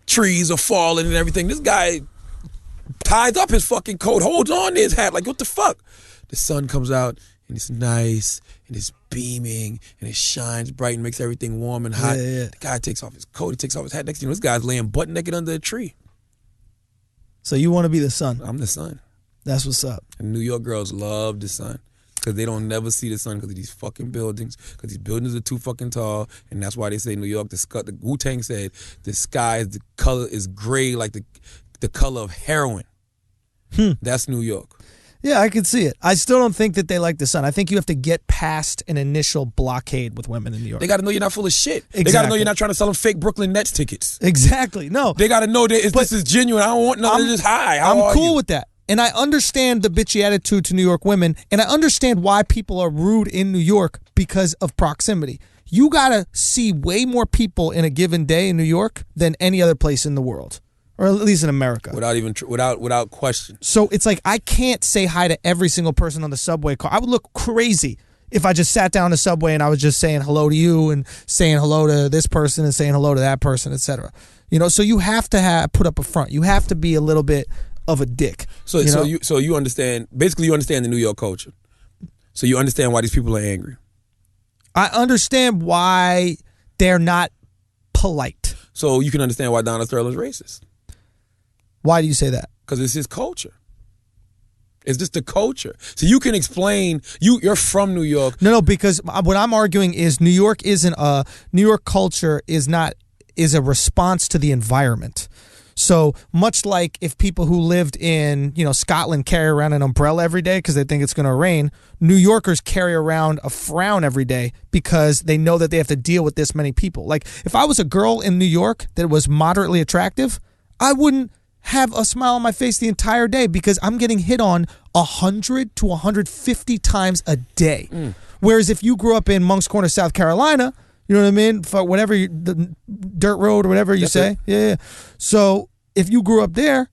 trees are falling and everything. This guy ties up his fucking coat, holds on to his hat, like, what the fuck? The sun comes out, and it's nice, and it's beaming, and it shines bright and makes everything warm and hot. Yeah. The guy takes off his coat, he takes off his hat. Next thing you know, this guy's laying butt naked under a tree. So you want to be the sun? I'm the sun. That's what's up. And New York girls love the sun. Because they don't never see the sun because of these fucking buildings. Because these buildings are too fucking tall. And that's why they say New York, the Wu-Tang said, the sky, the color is gray like the color of heroin. That's New York. Yeah, I can see it. I still don't think that they like the sun. I think you have to get past an initial blockade with women in New York. They got to know you're not full of shit. Exactly. They got to know you're not trying to sell them fake Brooklyn Nets tickets. Exactly. No. They got to know that this is genuine. I don't want nothing just high. I'm cool with that. And I understand the bitchy attitude to New York women, and I understand why people are rude in New York because of proximity. You got to see way more people in a given day in New York than any other place in the world, or at least in America. Without question. So it's like I can't say hi to every single person on the subway car. I would look crazy if I just sat down on the subway and I was just saying hello to you and saying hello to this person and saying hello to that person, etc. So you have to put up a front. You have to be a little bit of a dick. So you understand, basically you understand the New York culture. So you understand why these people are angry. I understand why they're not polite. So you can understand why Donald Sterling's racist. Why do you say that? Because it's his culture. It's just the culture. So you can explain, you're from New York. No, because what I'm arguing is New York culture is a response to the environment. So much like if people who lived in, Scotland carry around an umbrella every day because they think it's going to rain, New Yorkers carry around a frown every day because they know that they have to deal with this many people. Like if I was a girl in New York that was moderately attractive, I wouldn't have a smile on my face the entire day because I'm getting hit on 100 to 150 times a day. Whereas if you grew up in Moncks Corner, South Carolina, you know what I mean? For whatever, the dirt road or whatever you say. Yeah. So if you grew up there,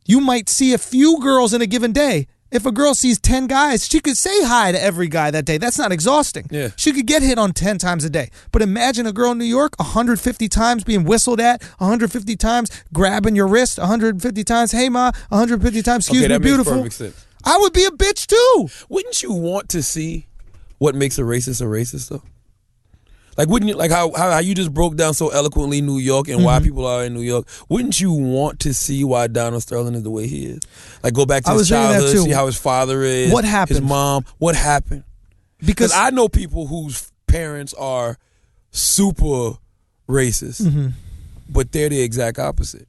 you might see a few girls in a given day. If a girl sees 10 guys, she could say hi to every guy that day. That's not exhausting. Yeah. She could get hit on 10 times a day. But imagine a girl in New York 150 times being whistled at, 150 times grabbing your wrist, 150 times, hey ma, 150 times, excuse me, beautiful. Makes perfect sense. I would be a bitch too. Wouldn't you want to see what makes a racist though? Like, wouldn't you, like how you just broke down so eloquently New York and why people are in New York, wouldn't you want to see why Donald Sterling is the way he is? Like, go back to his childhood, see how his father is, what happened? His mom, what happened? Because I know people whose parents are super racist, but they're the exact opposite.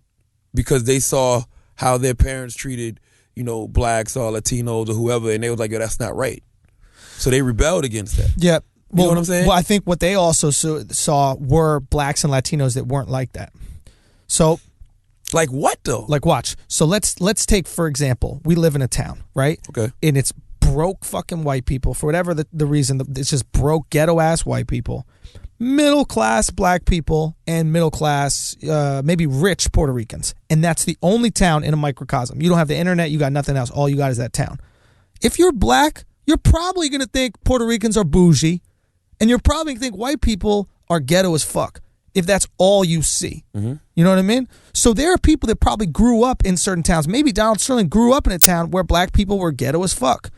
Because they saw how their parents treated, blacks or Latinos or whoever, and they was like, yo, that's not right. So they rebelled against that. Yep. You know what I'm saying? Well, I think what they also saw were blacks and Latinos that weren't like that. So, like what though? Like watch. So let's take, for example, we live in a town, right? Okay. And it's broke fucking white people for whatever the reason. It's just broke ghetto ass white people, middle class black people, and middle class maybe rich Puerto Ricans. And that's the only town in a microcosm. You don't have the internet. You got nothing else. All you got is that town. If you're black, you're probably gonna think Puerto Ricans are bougie. And you're probably going to think white people are ghetto as fuck if that's all you see. You know what I mean? So there are people that probably grew up in certain towns. Maybe Donald Sterling grew up in a town where black people were ghetto as fuck.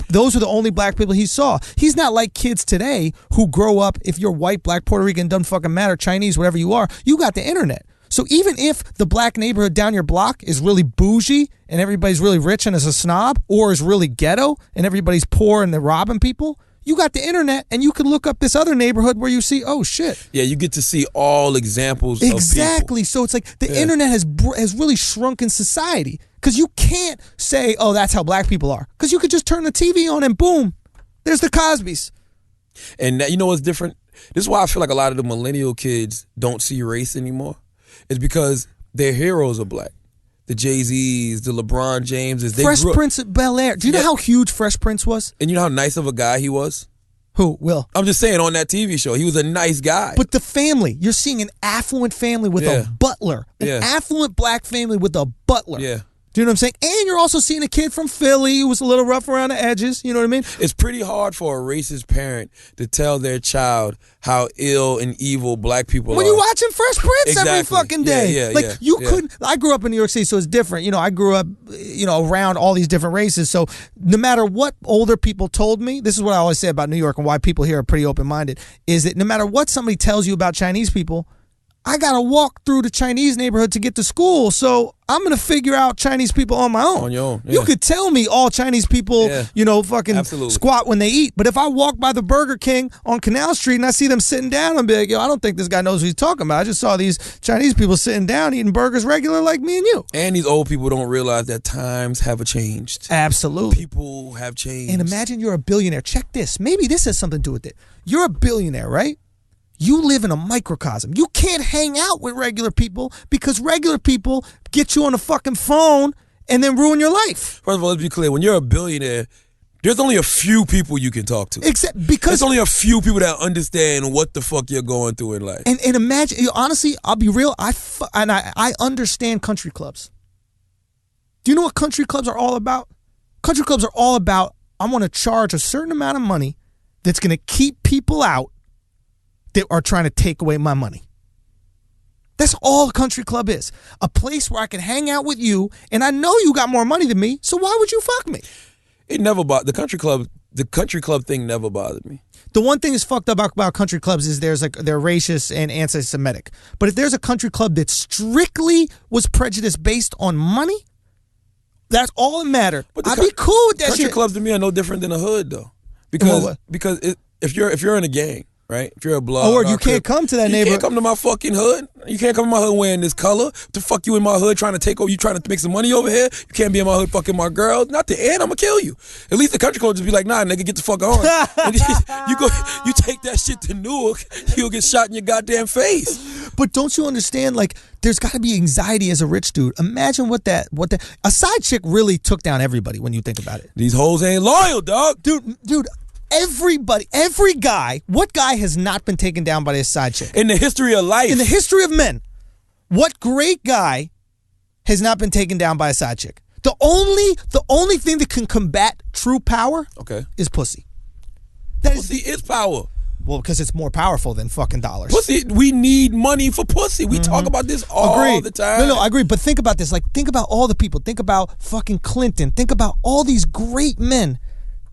Those are the only black people he saw. He's not like kids today who grow up, if you're white, black, Puerto Rican, doesn't fucking matter, Chinese, whatever you are, you got the internet. So even if the black neighborhood down your block is really bougie and everybody's really rich and is a snob, or is really ghetto and everybody's poor and they're robbing people, you got the internet and you can look up this other neighborhood where you see, oh shit. Yeah, you get to see all examples of people. Exactly. So it's like the internet has really shrunken society because you can't say, oh, that's how black people are. Because you could just turn the TV on and boom, there's the Cosbys. And you know what's different? This is why I feel like a lot of the millennial kids don't see race anymore. It's because their heroes are black. The Jay-Z's, the LeBron Jameses. Fresh Prince of Bel-Air. Do you know how huge Fresh Prince was? And you know how nice of a guy he was? Who? Will? I'm just saying, on that TV show, he was a nice guy. But the family, you're seeing an affluent family with a butler. An affluent black family with a butler. Yeah. Do you know what I'm saying? And you're also seeing a kid from Philly who was a little rough around the edges. You know what I mean? It's pretty hard for a racist parent to tell their child how ill and evil black people are. When you're watching Fresh Prince every fucking day. You couldn't. I grew up in New York City, so it's different. I grew up, around all these different races. So no matter what older people told me, this is what I always say about New York and why people here are pretty open-minded, is that no matter what somebody tells you about Chinese people, I got to walk through the Chinese neighborhood to get to school. So I'm going to figure out Chinese people on my own. On your own. Yeah. You could tell me all Chinese people, fucking squat when they eat. But if I walk by the Burger King on Canal Street and I see them sitting down, I'm like, yo, I don't think this guy knows what he's talking about. I just saw these Chinese people sitting down eating burgers regular like me and you. And these old people don't realize that times have changed. Absolutely. People have changed. And imagine you're a billionaire. Check this. Maybe this has something to do with it. You're a billionaire, right? You live in a microcosm. You can't hang out with regular people because regular people get you on the fucking phone and then ruin your life. First of all, let's be clear. When you're a billionaire, there's only a few people you can talk to. Except because there's only a few people that understand what the fuck you're going through in life. And imagine, honestly, I'll be real. I understand country clubs. Do you know what country clubs are all about? Country clubs are all about, I want to charge a certain amount of money that's going to keep people out that are trying to take away my money. That's all a country club is. A place where I can hang out with you, and I know you got more money than me, so why would you fuck me? It never bothered the country club thing never bothered me. The one thing that's fucked up about country clubs is they're racist and anti-Semitic. But if there's a country club that strictly was prejudiced based on money, that's all that mattered. I'd be cool with that country shit. Clubs to me are no different than a hood though, because if you're in a gang. Right? If you're a blood. Or you can't come to that neighborhood. You can't come to my fucking hood. You can't come to my hood wearing this color. The fuck you in my hood trying to take over? You trying to make some money over here? You can't be in my hood fucking my girls. Not the end. I'm gonna kill you. At least the country club just be like, nah, nigga, get the fuck on. And you take that shit to Newark, you'll get shot in your goddamn face. But don't you understand? Like, there's got to be anxiety as a rich dude. Imagine what a side chick really took down everybody when you think about it. These hoes ain't loyal, dog. Dude. Everybody, every guy, what guy has not been taken down by his side chick? In the history of life. In the history of men. What great guy has not been taken down by a side chick? The only thing that can combat true power is pussy. Pussy is power. Well, because it's more powerful than fucking dollars. Pussy, we need money for pussy. We talk about this all the time. No, I agree. But think about this. Like, think about all the people. Think about fucking Clinton. Think about all these great men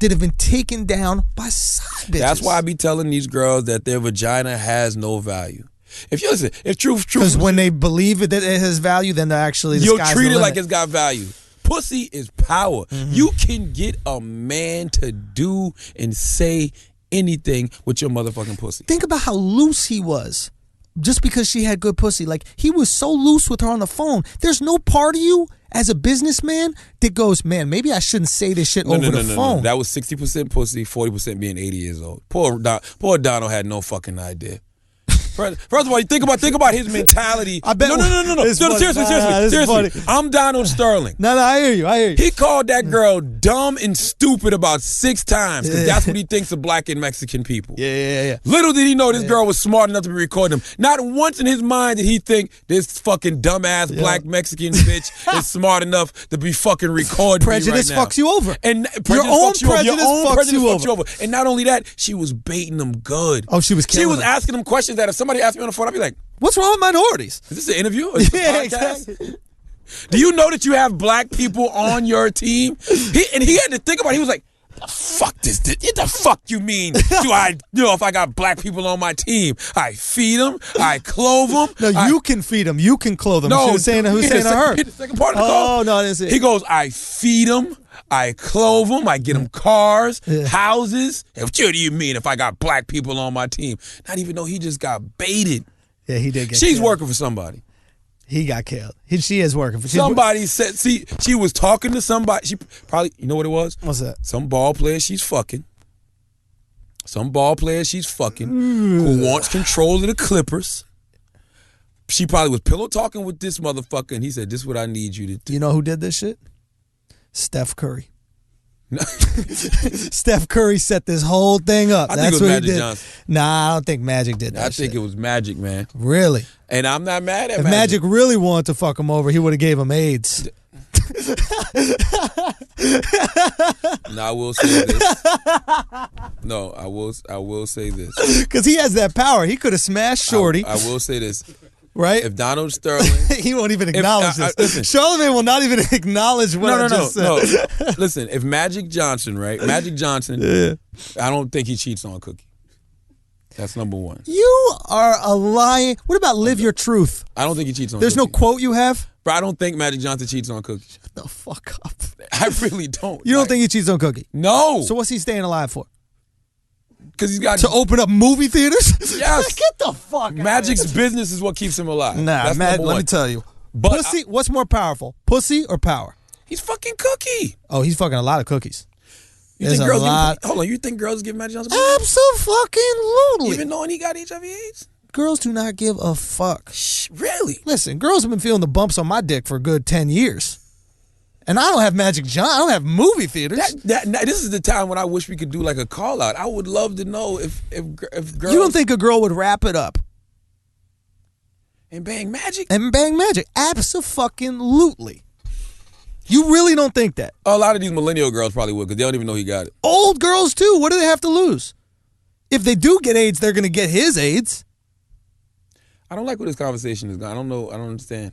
that have been taken down by side bitches. That's why I be telling these girls that their vagina has no value. If truth, because when they believe that it has value, then they're actually you'll treat it like it's got value. Pussy is power. Mm-hmm. You can get a man to do and say anything with your motherfucking pussy. Think about how loose he was. Just because she had good pussy. Like, he was so loose with her on the phone. There's no part of you as a businessman that goes, man, maybe I shouldn't say this shit over the phone. No. That was 60% pussy, 40% being 80 years old. Poor Donald had no fucking idea. First of all, think about his mentality. I bet. No. Seriously. I'm Donald Sterling. No, I hear you. He called that girl dumb and stupid about 6 times because that's what he thinks of black and Mexican people. Yeah. Little did he know this girl was smart enough to be recording him. Not once in his mind did he think this fucking dumbass black Mexican bitch is smart enough to be fucking recording prejudice me right now. Fucks you over. And your own prejudice fucks you over. And not only that, she was baiting them good. Oh, she was killing She was them. Asking them questions that if somebody asked me on the phone, I'd be like, what's wrong with minorities? Is this an interview? Is this a podcast? Exactly. Do you know that you have black people on your team? He had to think about it. He was like, the fuck what the fuck you mean? If I got black people on my team, I feed them, I clothe them. No, you can feed them, you can clothe them. No, who's saying to her? The second part of the call. Oh, no, I didn't see it. He goes, I feed them, I clothe them, I get them cars, houses. And what do you mean if I got black people on my team? Not even though he just got baited. Yeah, he did get She's killed. working for somebody. He got killed. She is working for somebody. Said, see, she was talking to somebody. She probably, you know what it was? What's that? Some ball player she's fucking. Who wants control of the Clippers. She probably was pillow talking with this motherfucker, and he said, "This is what I need you to do." You know who did this shit? Steph Curry. Steph Curry set this whole thing up. I think it was Magic Johnson. Nah, I don't think Magic did that. I think it was Magic, man. Really? And I'm not mad at If Magic really wanted to fuck him over, he would have gave him AIDS. No, I will say this. No, I will say this. Because he has that power. He could have smashed Shorty. I will say this. Right? If Donald Sterling... he won't even acknowledge this. Listen, Charlamagne will not even acknowledge what I just said. No. Listen, if Magic Johnson, I don't think he cheats on Cookie. That's number one. You are a lying. What about live your truth? I don't think he cheats on There's Cookie. No quote you have? But I don't think Magic Johnson cheats on Cookie. Shut the fuck up. I really don't. You don't think he cheats on Cookie? No. So what's he staying alive for? Because he's got to open up movie theaters? Yes. Get the fuck Magic's out. business is what keeps him alive. Nah, let me tell you. But pussy, what's more powerful? Pussy or power? He's fucking Cookie. Oh, he's fucking a lot of cookies. You think girls hold on, you think girls give Magic Johnson? Absolutely. Even knowing he got HIV/AIDS? Girls do not give a fuck. Really? Listen, girls have been feeling the bumps on my dick for a good 10 years. And I don't have Magic Johnson. I don't have movie theaters. This is the time when I wish we could do like a call out. I would love to know if girls. You don't think a girl would wrap it up and bang Magic? Absolutely. You really don't think that? A lot of these millennial girls probably would because they don't even know he got it. Old girls too. What do they have to lose? If they do get AIDS, they're going to get his AIDS. I don't like where this conversation is going. I don't know. I don't understand.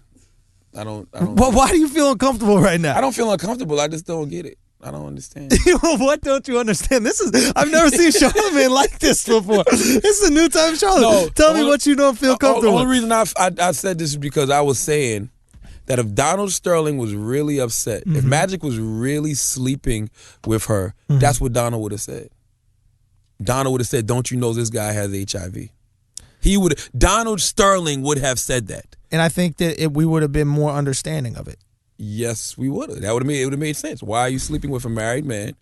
I don't. Well, why do you feel uncomfortable right now? I don't feel uncomfortable. I just don't get it. I don't understand. What don't you understand? I've never seen Charlamagne like this before. This is a new time Charlamagne. No, tell me what you don't feel comfortable with. The only reason I said this is because I was saying that if Donald Sterling was really upset, if Magic was really sleeping with her, that's what Donald would have said. Donald would have said, "Don't you know this guy has HIV?" Donald Sterling would have said that. And I think that we would have been more understanding of it. Yes, we would have. It would have made sense. Why are you sleeping with a married man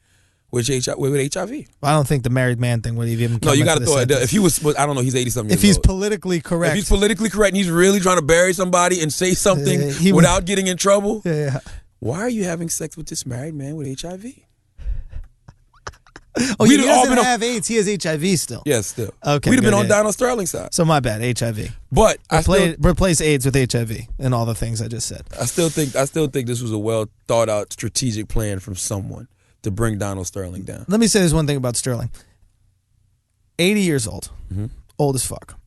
with HIV? I don't think the married man thing would even come. No, you got to throw it. If he was, I don't know, he's 80-something years old. If he's politically correct. If he's politically correct and he's really trying to bury somebody and say something without getting in trouble. Yeah. Why are you having sex with this married man with HIV? Oh, he doesn't have AIDS. He has HIV still. Yes, still. Okay. We'd have been on Donald Sterling's side. So my bad, HIV. But replace AIDS with HIV and all the things I just said. I still think this was a well thought out strategic plan from someone to bring Donald Sterling down. Let me say this one thing about Sterling. 80 years old. Old as fuck.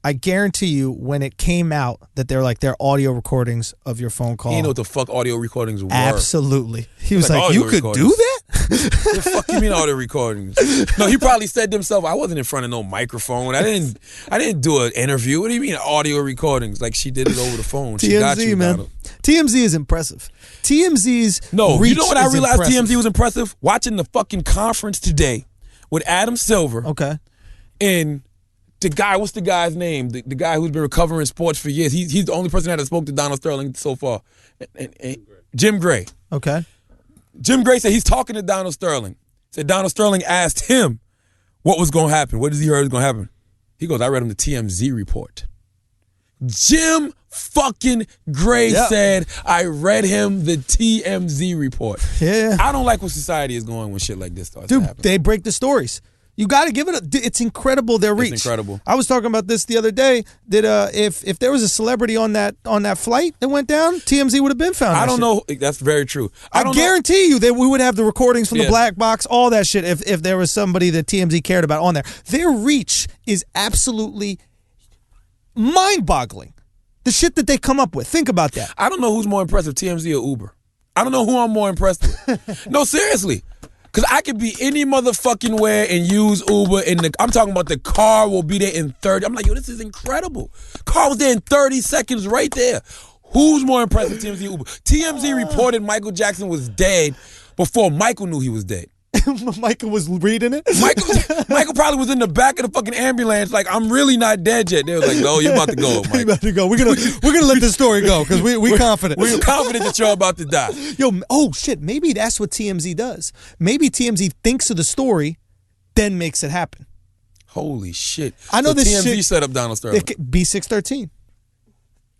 I guarantee you when it came out that they're audio recordings of your phone call. He didn't know what the fuck audio recordings were. Absolutely. He was like, you could do that? The fuck you mean audio recordings? No, he probably said to himself, I wasn't in front of no microphone. I didn't do an interview. What do you mean audio recordings? Like she did it over the phone. She got you, man. Donald. TMZ is impressive. TMZ's reach you know what I realized impressive. TMZ was impressive? Watching the fucking conference today with Adam Silver. Okay. And the guy, what's the guy's name? The guy who's been recovering sports for years. He's the only person that has spoke to Donald Sterling so far. And Jim Gray. Okay. Jim Gray said he's talking to Donald Sterling. Said Donald Sterling asked him what was going to happen. What does he heard was going to happen? He goes, I read him the TMZ report. Jim fucking Gray said, I read him the TMZ report. Yeah. I don't like where society is going when shit like this starts to happen. They break the stories. You got to give it it's incredible their reach. It's incredible. I was talking about this the other day that if there was a celebrity on that flight that went down, TMZ would have been found. I don't know. That's very true. I guarantee you that we would have the recordings from the black box, all that shit if there was somebody that TMZ cared about on there. Their reach is absolutely mind-boggling. The shit that they come up with. Think about that. I don't know who's more impressive, TMZ or Uber. I don't know who I'm more impressed with. No, seriously. Because I could be any motherfucking where and use Uber. I'm talking about the car will be there in 30. I'm like, yo, this is incredible. Car was there in 30 seconds right there. Who's more impressive, TMZ or Uber? TMZ reported Michael Jackson was dead before Michael knew he was dead. Michael was reading it? Michael probably was in the back of the fucking ambulance like, I'm really not dead yet. They was like, no, you're about to go, Mike. You're about to go. We're gonna let this story go because we confident. We're confident that you're about to die. Yo, oh shit, maybe that's what TMZ does. Maybe TMZ thinks of the story, then makes it happen. Holy shit. I know this TMZ shit, set up Donald Sterling. B613.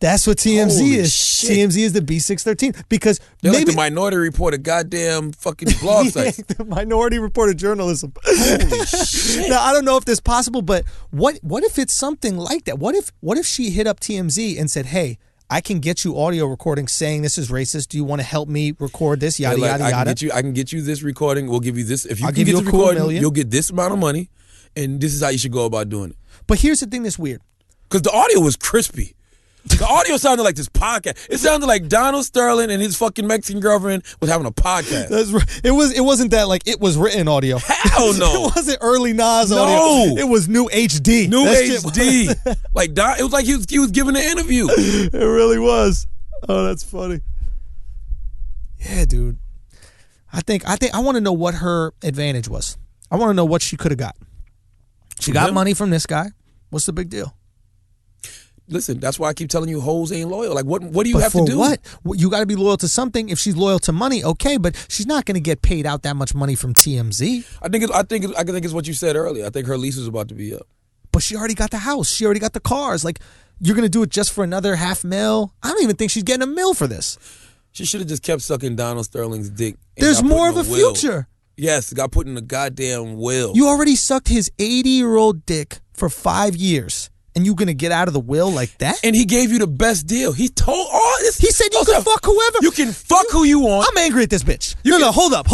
That's what TMZ is. Shit. TMZ is the B613 because they're maybe like the Minority Report of goddamn fucking blog sites. The Minority Report of journalism. Holy shit! Now I don't know if this is possible, but what if it's something like that? What if she hit up TMZ and said, "Hey, I can get you audio recording saying this is racist. Do you want to help me record this? Yada yada yada. I can get you this recording. We'll give you this. If you can get this recording, you'll get this amount of money, and this is how you should go about doing it." But here's the thing that's weird, because the audio was crispy. The audio sounded like this podcast. It sounded like Donald Sterling and his fucking Mexican girlfriend was having a podcast. That's right. It wasn't that like it was written audio. Hell no. It wasn't early Nas audio. It was new HD. New HD. Like it was like he was giving an interview. It really was. Oh, that's funny. Yeah, dude. I want to know what her advantage was. I want to know what she could have got. She got money from this guy. What's the big deal? Listen, that's why I keep telling you hoes ain't loyal. Like, what do you have to do? What? You got to be loyal to something. If she's loyal to money, okay, but she's not going to get paid out that much money from TMZ. I think it's what you said earlier. I think her lease is about to be up. But she already got the house. She already got the cars. Like, you're going to do it just for another $500,000? I don't even think she's getting $1 million for this. She should have just kept sucking Donald Sterling's dick. There's more of a future. Yes, got put in a goddamn will. You already sucked his 80-year-old dick for 5 years. And you gonna get out of the will like that? And he gave you the best deal. He told all this. He said you can fuck whoever. You can fuck who you want. I'm angry at this bitch. No, hold up.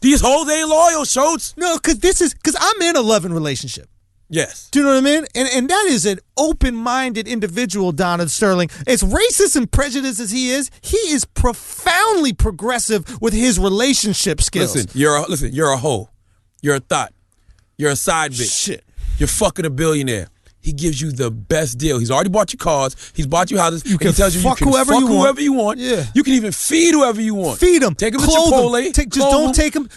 These hoes ain't loyal, Schultz. No, because I'm in a loving relationship. Yes. Do you know what I mean? And that is an open-minded individual, Donald Sterling. As racist and prejudiced as he is profoundly progressive with his relationship skills. Listen, you're a hoe. You're a thought. You're a side bitch. Shit. You're fucking a billionaire. He gives you the best deal. He's already bought you cars. He's bought you houses. You can tells fuck whoever you want. Yeah. You can even feed whoever you want. Feed him. Take him to Chipotle.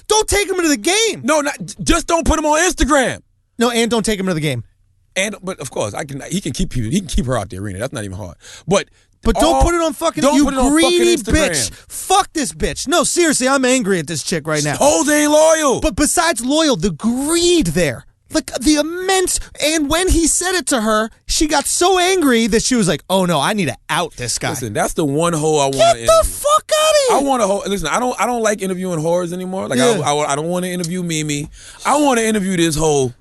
Don't take him into the game. No, just don't put him on Instagram. No, and don't take him to the game. But of course, he can keep her out the arena. That's not even hard. But don't put it on fucking greedy bitch. Fuck this bitch. No, seriously, I'm angry at this chick right now. Hoes ain't loyal. But besides loyal, the greed there. Like the immense, and when he said it to her, she got so angry that she was like, "Oh no, I need to out this guy." Listen, that's the one hoe I want to interview. Get the fuck out of here! I want to hoe. Listen, I don't like interviewing whores anymore. Like I don't want to interview Mimi. I want to interview this whole.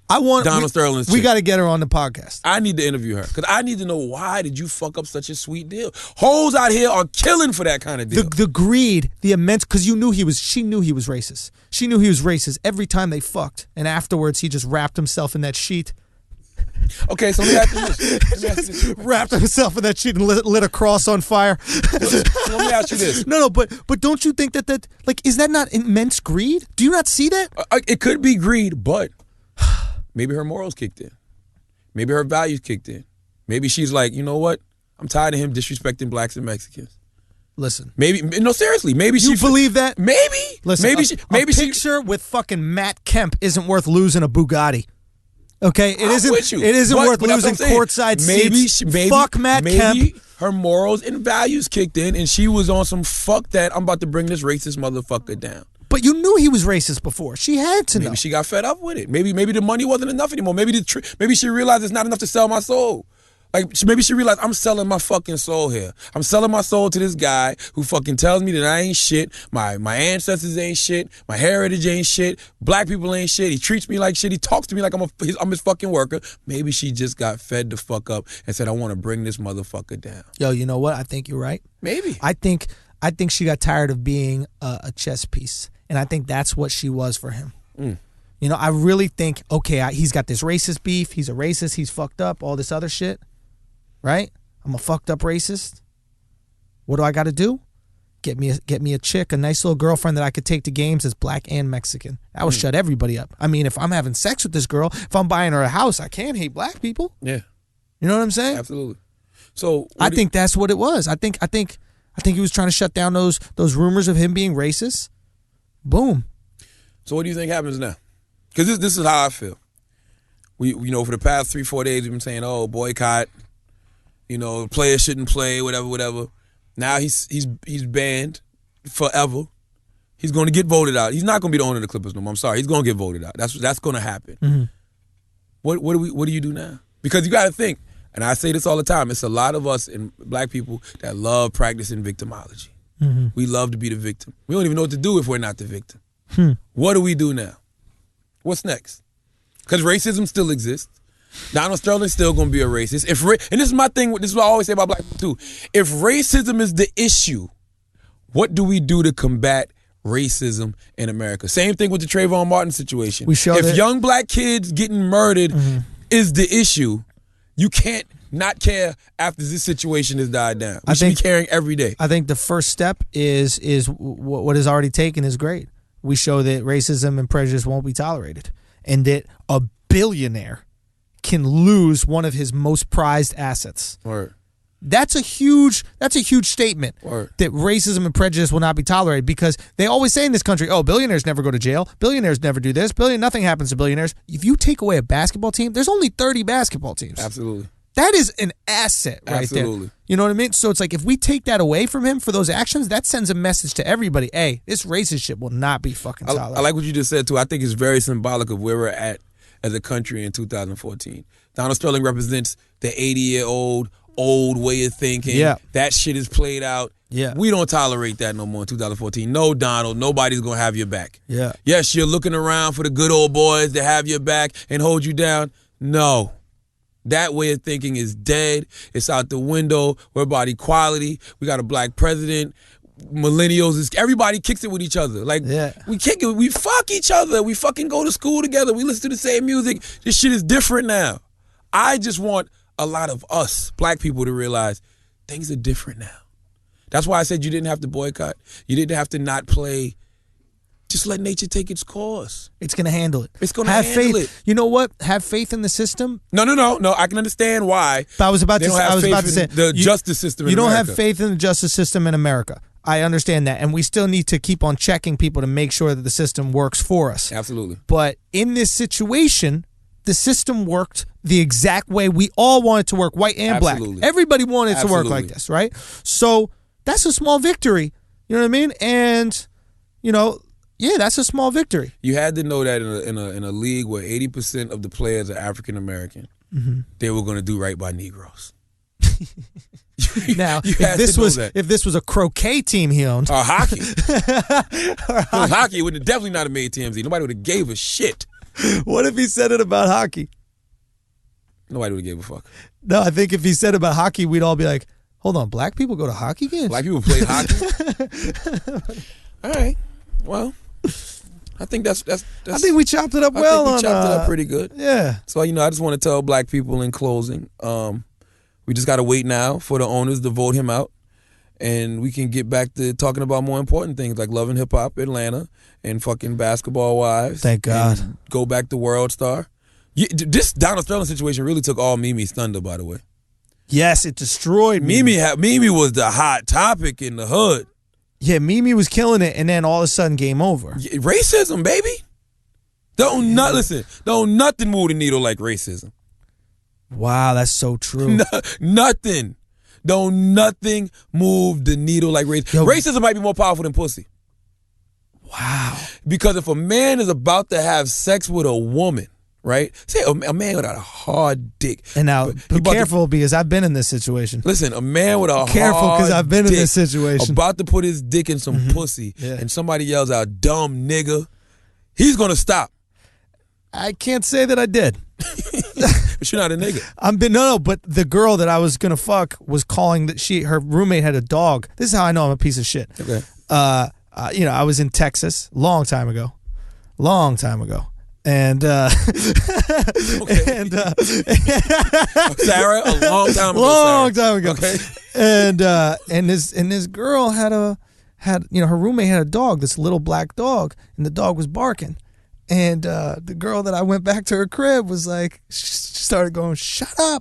Donald Sterling's chick. We got to get her on the podcast. I need to interview her because I need to know why did you fuck up such a sweet deal. Hoes out here are killing for that kind of deal. The greed, the immense, because she knew he was racist. She knew he was racist every time they fucked, and afterwards he just wrapped himself in that sheet. Okay, so let me ask you this. Wrapped himself in that sheet and lit a cross on fire. Let me ask you this. No, but don't you think that like is that not immense greed? Do you not see that? It could be greed, but. Maybe her morals kicked in. Maybe her values kicked in. Maybe she's like, you know what? I'm tired of him disrespecting blacks and Mexicans. Listen. Seriously. Maybe she believe that? Maybe. Listen. A picture with fucking Matt Kemp isn't worth losing a Bugatti. Okay, it isn't worth losing courtside seats. Fuck Matt Kemp. Maybe her morals and values kicked in, and she was on some fuck that. I'm about to bring this racist motherfucker down. But you knew he was racist before. She had to know. Maybe she got fed up with it. Maybe the money wasn't enough anymore. Maybe she realized it's not enough to sell my soul. Like maybe she realized I'm selling my fucking soul here. I'm selling my soul to this guy who fucking tells me that I ain't shit. My ancestors ain't shit. My heritage ain't shit. Black people ain't shit. He treats me like shit. He talks to me like I'm his fucking worker. Maybe she just got fed the fuck up and said I want to bring this motherfucker down. Yo, you know what? I think you're right. Maybe. I think she got tired of being a chess piece. And I think that's what she was for him. You know, I really think, okay, he's got this racist beef. He's a racist. He's fucked up. All this other shit. Right? I'm a fucked up racist. What do I got to do? Get me a chick, a nice little girlfriend that I could take to games that's black and Mexican. That would shut everybody up. I mean, if I'm having sex with this girl, if I'm buying her a house, I can't hate black people. Yeah. You know what I'm saying? Absolutely. So I think that's what it was. I think he was trying to shut down those rumors of him being racist. Boom. So what do you think happens now? Because this is how I feel. We for the past 3-4 days we've been saying, oh, boycott. Players shouldn't play, whatever. Now he's banned forever. He's going to get voted out. He's not going to be the owner of the Clippers no more. I'm sorry. He's going to get voted out. That's going to happen. Mm-hmm. What do you do now? Because you got to think, and I say this all the time. It's a lot of us and black people that love practicing victimology. Mm-hmm. We love to be the victim. We don't even know what to do if we're not the victim. What do we do now? What's next? Because racism still exists. Donald Sterling's still going to be a racist. And this is my thing. This is what I always say about black people too. If racism is the issue, what do we do to combat racism in America? Same thing with the Trayvon Martin situation. If young black kids getting murdered is the issue, You can't not care after this situation has died down. We should be caring every day. I think the first step is what is already taken is great. We show that racism and prejudice won't be tolerated, and that a billionaire can lose one of his most prized assets. Word. That's a huge statement. Word. That racism and prejudice will not be tolerated, because they always say in this country, oh, billionaires never go to jail. Billionaires never do this. Nothing happens to billionaires. If you take away a basketball team, there's only 30 basketball teams. Absolutely. That is an asset right Absolutely. there. You know what I mean? So it's like, if we take that away from him for those actions, that sends a message to everybody. Hey, this racist shit will not be fucking tolerated. I like what you just said, too. I think it's very symbolic of where we're at as a country in 2014. Donald Sterling represents the 80-year-old way of thinking. Yeah. That shit is played out. Yeah. We don't tolerate that no more in 2014. No, Donald, nobody's going to have your back. Yeah. Yes, you're looking around for the good old boys to have your back and hold you down. No. That way of thinking is dead. It's out the window. We're about equality. We got a black president. Millennials, everybody kicks it with each other. Like, we kick it. We fuck each other. We fucking go to school together. We listen to the same music. This shit is different now. I just want a lot of us, black people, to realize things are different now. That's why I said you didn't have to boycott. You didn't have to not play. Just let nature take its course. It's going to handle it. It's going to handle it. You know what? Have faith in the system. No. I can understand why. But I was about to say the justice system in America. You don't have faith in the justice system in America. I understand that. And we still need to keep on checking people to make sure that the system works for us. Absolutely. But in this situation, the system worked the exact way we all want it to work, white and Absolutely. black. Everybody wanted it to work like this, right? So that's a small victory. You know what I mean? And, yeah, that's a small victory. You had to know that in a league where 80% of the players are African American, they were going to do right by Negroes. Now, if this was a croquet team he owned, or hockey, hockey would have definitely not have made TMZ. Nobody would have gave a shit. What if he said it about hockey? Nobody would have gave a fuck. No, I think if he said about hockey, we'd all be like, hold on, black people go to hockey games? Black people play hockey? All right. Well, I think that's I think we chopped it up well. I think we chopped it up pretty good. Yeah. So, I just want to tell black people in closing, we just got to wait now for the owners to vote him out. And we can get back to talking about more important things like Love and Hip Hop Atlanta and fucking Basketball Wives. Thank God. And go back to World Star. This Donald Sterling situation really took all Mimi's thunder, by the way. Yes, it destroyed Mimi. Mimi was the hot topic in the hood. Yeah, Mimi was killing it, and then all of a sudden, game over. Racism, baby. Don't nothing move the needle like racism. Wow, that's so true. Nothing. Don't nothing move the needle like racism. Racism might be more powerful than pussy. Wow. Because if a man is about to have sex with a woman, right? Say a man with a hard dick. And now, be careful because I've been in this situation. Listen, a man with a hard dick. Careful because I've been in this situation. About to put his dick in some pussy and somebody yells out, dumb nigga, he's going to stop. I can't say that I did. But you're not a nigga. But the girl that I was going to fuck was calling that her roommate had a dog. This is how I know I'm a piece of shit. Okay. I was in Texas long time ago. And Sarah, a long time ago. Long time ago. Okay. And this girl had her roommate had a dog, this little black dog, and the dog was barking. And the girl that I went back to her crib was like, she started going, shut up.